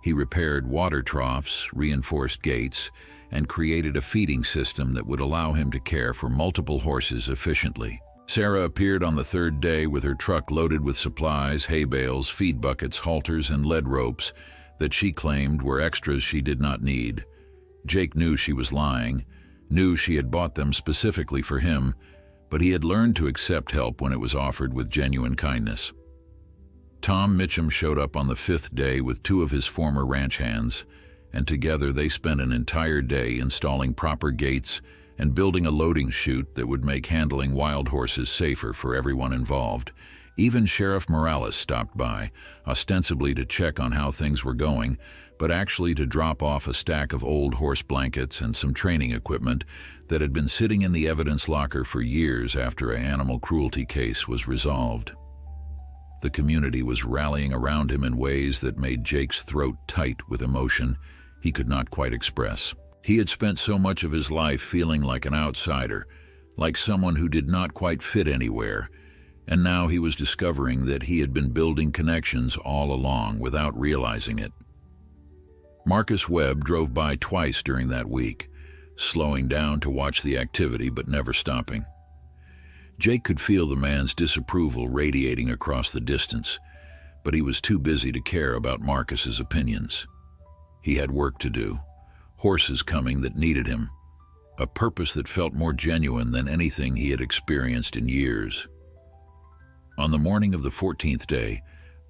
He repaired water troughs, reinforced gates, and created a feeding system that would allow him to care for multiple horses efficiently. Sarah appeared on the 3rd day with her truck loaded with supplies, hay bales, feed buckets, halters, and lead ropes that she claimed were extras she did not need. Jake knew she was lying, knew she had bought them specifically for him, but he had learned to accept help when it was offered with genuine kindness. Tom Mitchum showed up on the 5th day with 2 of his former ranch hands, and together they spent an entire day installing proper gates and building a loading chute that would make handling wild horses safer for everyone involved. Even Sheriff Morales stopped by, ostensibly to check on how things were going, but actually to drop off a stack of old horse blankets and some training equipment that had been sitting in the evidence locker for years after an animal cruelty case was resolved. The community was rallying around him in ways that made Jake's throat tight with emotion he could not quite express. He had spent so much of his life feeling like an outsider, like someone who did not quite fit anywhere, and now he was discovering that he had been building connections all along without realizing it. Marcus Webb drove by twice during that week, slowing down to watch the activity but never stopping. Jake could feel the man's disapproval radiating across the distance, but he was too busy to care about Marcus's opinions. He had work to do, horses coming that needed him, a purpose that felt more genuine than anything he had experienced in years. On the morning of the 14th day,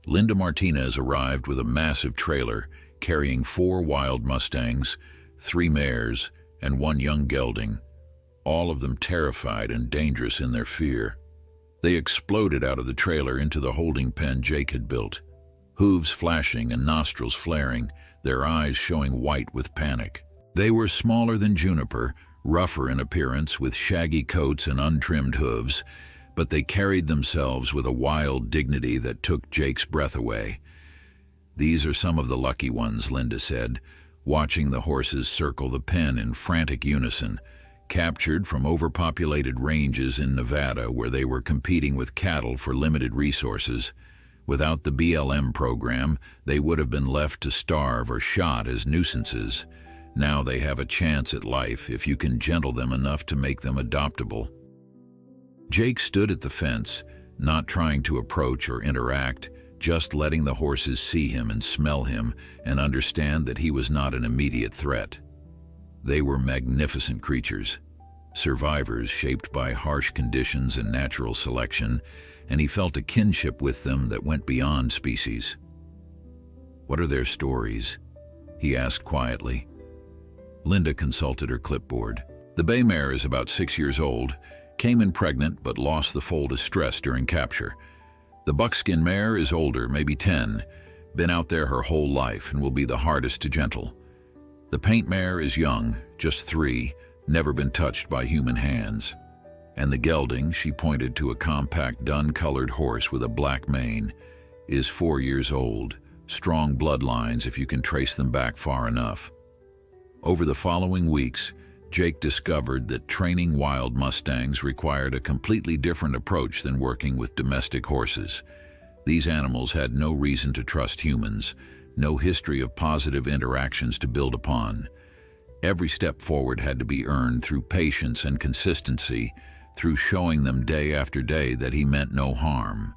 Linda Martinez arrived with a massive trailer carrying 4 wild Mustangs, 3 mares, and 1 young gelding, all of them terrified and dangerous in their fear. They exploded out of the trailer into the holding pen Jake had built, hooves flashing and nostrils flaring, their eyes showing white with panic. They were smaller than Juniper, rougher in appearance with shaggy coats and untrimmed hooves, but they carried themselves with a wild dignity that took Jake's breath away. "These are some of the lucky ones," Linda said, watching the horses circle the pen in frantic unison, captured from overpopulated ranges in Nevada where they were competing with cattle for limited resources. Without the BLM program, they would have been left to starve or shot as nuisances. Now they have a chance at life if you can gentle them enough to make them adoptable. Jake stood at the fence, not trying to approach or interact, just letting the horses see him and smell him and understand that he was not an immediate threat. They were magnificent creatures, survivors shaped by harsh conditions and natural selection, and he felt a kinship with them that went beyond species. "What are their stories?" he asked quietly. Linda consulted her clipboard. "The bay mare is about 6 years old, came in pregnant but lost the foal to stress during capture. The buckskin mare is older, maybe 10, been out there her whole life and will be the hardest to gentle. The paint mare is young, just 3, never been touched by human hands. And the gelding," she pointed to a compact dun-colored horse with a black mane, "is 4 years old, strong bloodlines if you can trace them back far enough." Over the following weeks, Jake discovered that training wild Mustangs required a completely different approach than working with domestic horses. These animals had no reason to trust humans, no history of positive interactions to build upon. Every step forward had to be earned through patience and consistency, through showing them day after day that he meant no harm.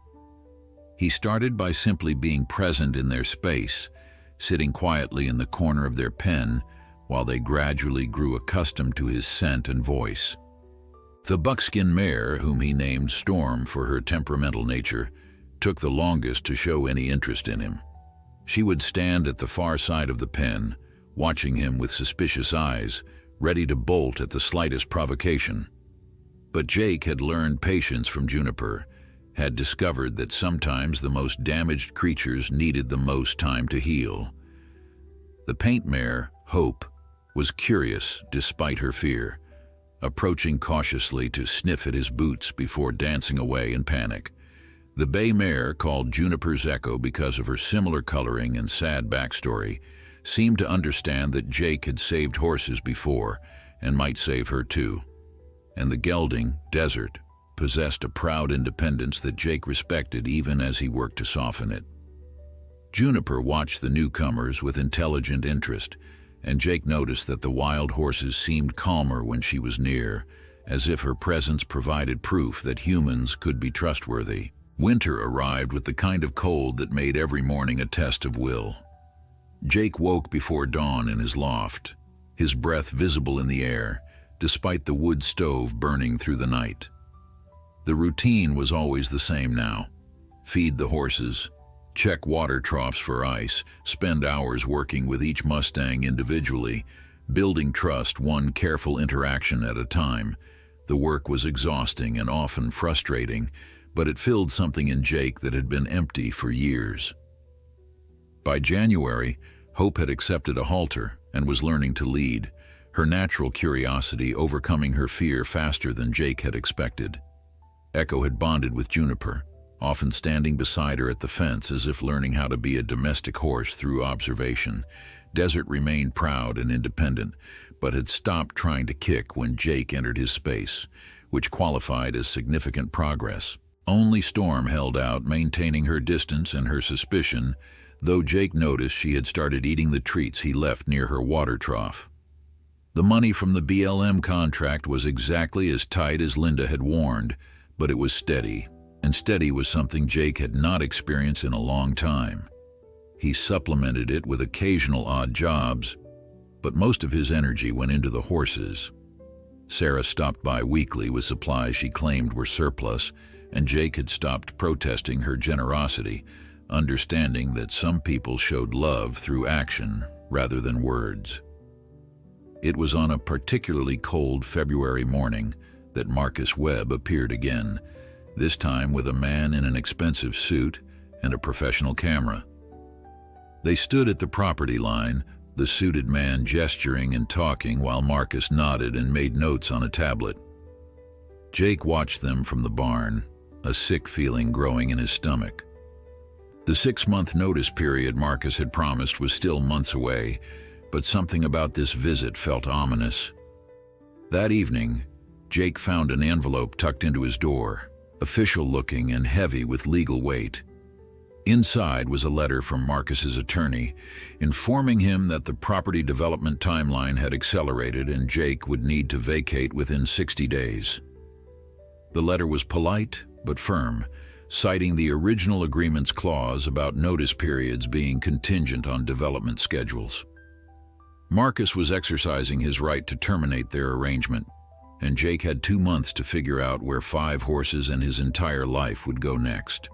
He started by simply being present in their space, sitting quietly in the corner of their pen, while they gradually grew accustomed to his scent and voice. The buckskin mare, whom he named Storm for her temperamental nature, took the longest to show any interest in him. She would stand at the far side of the pen, watching him with suspicious eyes, ready to bolt at the slightest provocation. But Jake had learned patience from Juniper, had discovered that sometimes the most damaged creatures needed the most time to heal. The paint mare, Hope, was curious despite her fear, approaching cautiously to sniff at his boots before dancing away in panic. The bay mare, called Juniper's Echo because of her similar coloring and sad backstory, seemed to understand that Jake had saved horses before and might save her too. And the gelding, Desert, possessed a proud independence that Jake respected even as he worked to soften it. Juniper watched the newcomers with intelligent interest, and Jake noticed that the wild horses seemed calmer when she was near, as if her presence provided proof that humans could be trustworthy. Winter arrived with the kind of cold that made every morning a test of will. Jake woke before dawn in his loft, his breath visible in the air, despite the wood stove burning through the night. The routine was always the same now. Feed the horses, check water troughs for ice, spend hours working with each Mustang individually, building trust one careful interaction at a time. The work was exhausting and often frustrating, but it filled something in Jake that had been empty for years. By January, Hope had accepted a halter and was learning to lead, her natural curiosity overcoming her fear faster than Jake had expected. Echo had bonded with Juniper, often standing beside her at the fence as if learning how to be a domestic horse through observation. Desert remained proud and independent, but had stopped trying to kick when Jake entered his space, which qualified as significant progress. Only Storm held out, maintaining her distance and her suspicion, though Jake noticed she had started eating the treats he left near her water trough. The money from the BLM contract was exactly as tight as Linda had warned, but it was steady, and steady was something Jake had not experienced in a long time. He supplemented it with occasional odd jobs, but most of his energy went into the horses. Sarah stopped by weekly with supplies she claimed were surplus, and Jake had stopped protesting her generosity, understanding that some people showed love through action rather than words. It was on a particularly cold February morning that Marcus Webb appeared again, this time with a man in an expensive suit and a professional camera. They stood at the property line, the suited man gesturing and talking while Marcus nodded and made notes on a tablet. Jake watched them from the barn, a sick feeling growing in his stomach. The 6-month notice period Marcus had promised was still months away, but something about this visit felt ominous. That evening, Jake found an envelope tucked into his door, official-looking and heavy with legal weight. Inside was a letter from Marcus's attorney, informing him that the property development timeline had accelerated and Jake would need to vacate within 60 days. The letter was polite but firm, citing the original agreement's clause about notice periods being contingent on development schedules. Marcus was exercising his right to terminate their arrangement, and Jake had 2 months to figure out where 5 horses and his entire life would go next.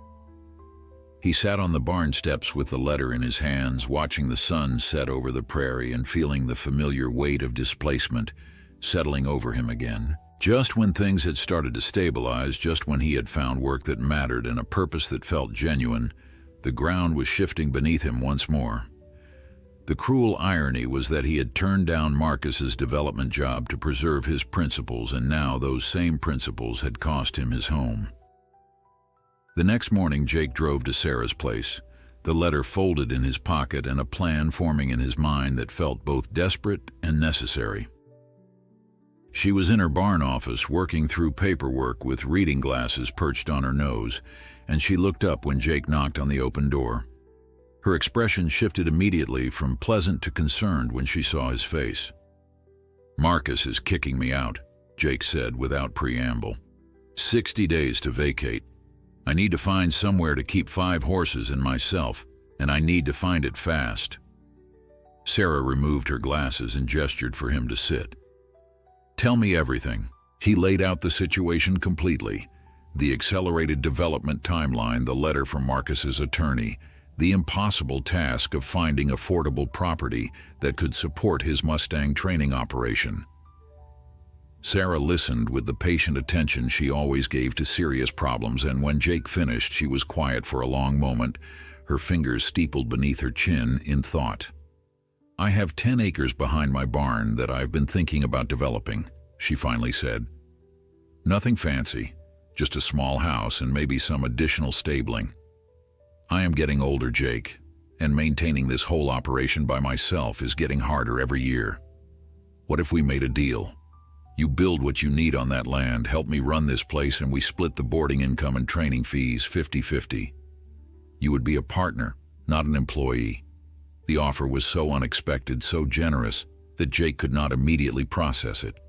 He sat on the barn steps with the letter in his hands, watching the sun set over the prairie and feeling the familiar weight of displacement settling over him again. Just when things had started to stabilize, just when he had found work that mattered and a purpose that felt genuine, the ground was shifting beneath him once more. The cruel irony was that he had turned down Marcus's development job to preserve his principles, and now those same principles had cost him his home. The next morning, Jake drove to Sarah's place, the letter folded in his pocket and a plan forming in his mind that felt both desperate and necessary. She was in her barn office working through paperwork with reading glasses perched on her nose, and she looked up when Jake knocked on the open door. Her expression shifted immediately from pleasant to concerned when she saw his face. "Marcus is kicking me out," Jake said without preamble. 60 days to vacate. I need to find somewhere to keep 5 horses and myself, and I need to find it fast. Sarah removed her glasses and gestured for him to sit. "Tell me everything." He laid out the situation completely. The accelerated development timeline, the letter from Marcus's attorney, the impossible task of finding affordable property that could support his Mustang training operation. Sarah listened with the patient attention she always gave to serious problems, and when Jake finished, she was quiet for a long moment, her fingers steepled beneath her chin in thought. "I have 10 acres behind my barn that I've been thinking about developing," she finally said. "Nothing fancy, just a small house and maybe some additional stabling. I am getting older, Jake, and maintaining this whole operation by myself is getting harder every year. What if we made a deal? You build what you need on that land, help me run this place, and we split the boarding income and training fees 50-50. You would be a partner, not an employee." The offer was so unexpected, so generous, that Jake could not immediately process it.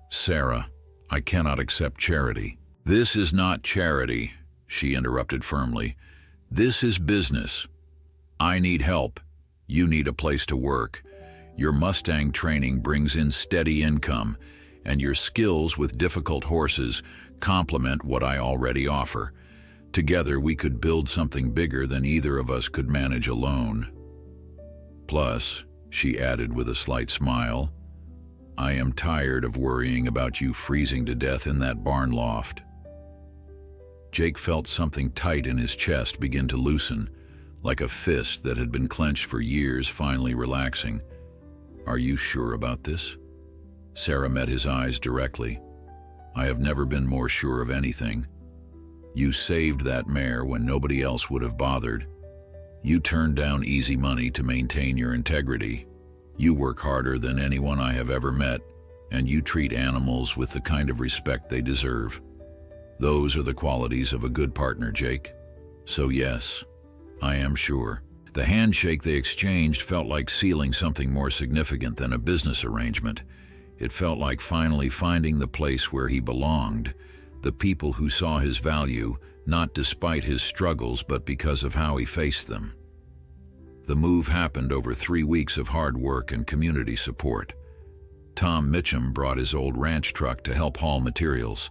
"Sarah, I cannot accept charity." "This is not charity," she interrupted firmly. "This is business. I need help. You need a place to work. Your Mustang training brings in steady income, and your skills with difficult horses complement what I already offer. Together we could build something bigger than either of us could manage alone. Plus," she added with a slight smile, "I am tired of worrying about you freezing to death in that barn loft." Jake felt something tight in his chest begin to loosen, like a fist that had been clenched for years finally relaxing. "Are you sure about this?" Sarah met his eyes directly. "I have never been more sure of anything. You saved that mare when nobody else would have bothered. You turned down easy money to maintain your integrity. You work harder than anyone I have ever met, and you treat animals with the kind of respect they deserve. Those are the qualities of a good partner, Jake. So yes, I am sure." The handshake they exchanged felt like sealing something more significant than a business arrangement. It felt like finally finding the place where he belonged, the people who saw his value, not despite his struggles but because of how he faced them. The move happened over 3 weeks of hard work and community support. Tom Mitchum brought his old ranch truck to help haul materials.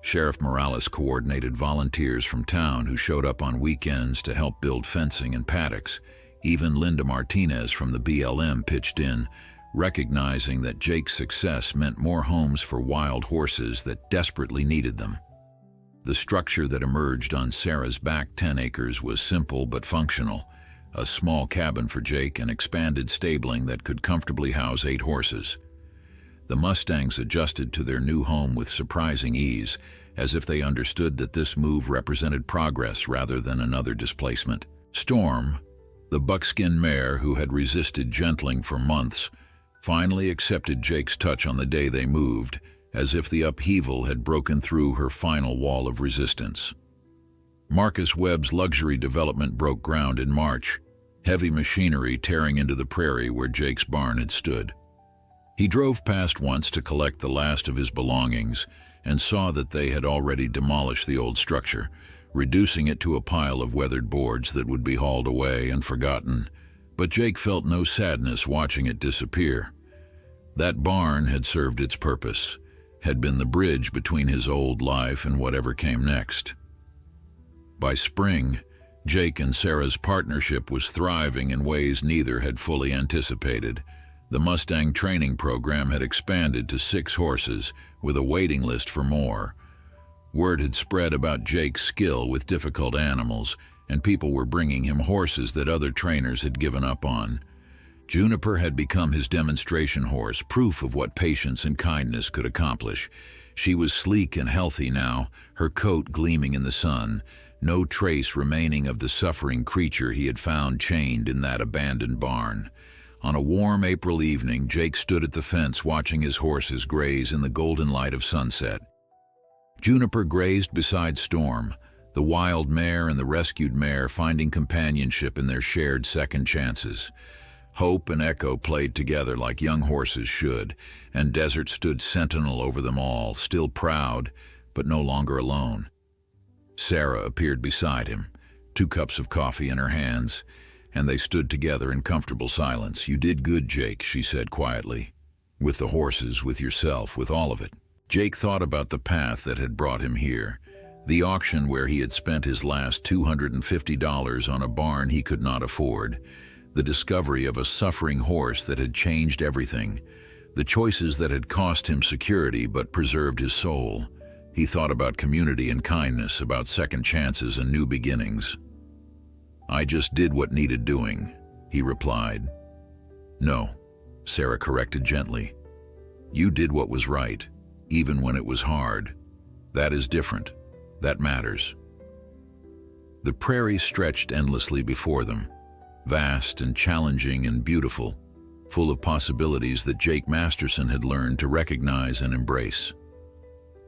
Sheriff Morales coordinated volunteers from town who showed up on weekends to help build fencing and paddocks. Even Linda Martinez from the BLM pitched in, recognizing that Jake's success meant more homes for wild horses that desperately needed them. The structure that emerged on Sarah's back 10 acres was simple but functional. A small cabin for Jake and expanded stabling that could comfortably house 8 horses. The Mustangs adjusted to their new home with surprising ease, as if they understood that this move represented progress rather than another displacement. Storm, the buckskin mare who had resisted gentling for months, finally accepted Jake's touch on the day they moved, as if the upheaval had broken through her final wall of resistance. Marcus Webb's luxury development broke ground in March, heavy machinery tearing into the prairie where Jake's barn had stood. He drove past once to collect the last of his belongings and saw that they had already demolished the old structure, reducing it to a pile of weathered boards that would be hauled away and forgotten. But Jake felt no sadness watching it disappear. That barn had served its purpose, had been the bridge between his old life and whatever came next. By spring, Jake and Sarah's partnership was thriving in ways neither had fully anticipated. The Mustang training program had expanded to 6 horses, with a waiting list for more. Word had spread about Jake's skill with difficult animals, and people were bringing him horses that other trainers had given up on. Juniper had become his demonstration horse, proof of what patience and kindness could accomplish. She was sleek and healthy now, her coat gleaming in the sun, no trace remaining of the suffering creature he had found chained in that abandoned barn. On a warm April evening, Jake stood at the fence watching his horses graze in the golden light of sunset. Juniper grazed beside Storm, the wild mare and the rescued mare finding companionship in their shared second chances. Hope and Echo played together like young horses should, and Desert stood sentinel over them all, still proud, but no longer alone. Sarah appeared beside him, 2 cups of coffee in her hands, and they stood together in comfortable silence. "You did good, Jake," she said quietly. "With the horses, with yourself, with all of it." Jake thought about the path that had brought him here, the auction where he had spent his last $250 on a barn he could not afford, the discovery of a suffering horse that had changed everything, the choices that had cost him security but preserved his soul. He thought about community and kindness, about second chances and new beginnings. "I just did what needed doing," he replied. "No," Sarah corrected gently. "You did what was right, even when it was hard. That is different. That matters." The prairie stretched endlessly before them, vast and challenging and beautiful, full of possibilities that Jake Masterson had learned to recognize and embrace.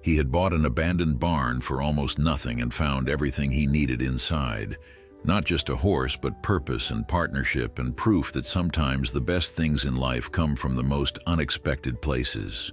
He had bought an abandoned barn for almost nothing and found everything he needed inside. Not just a horse, but purpose and partnership and proof that sometimes the best things in life come from the most unexpected places.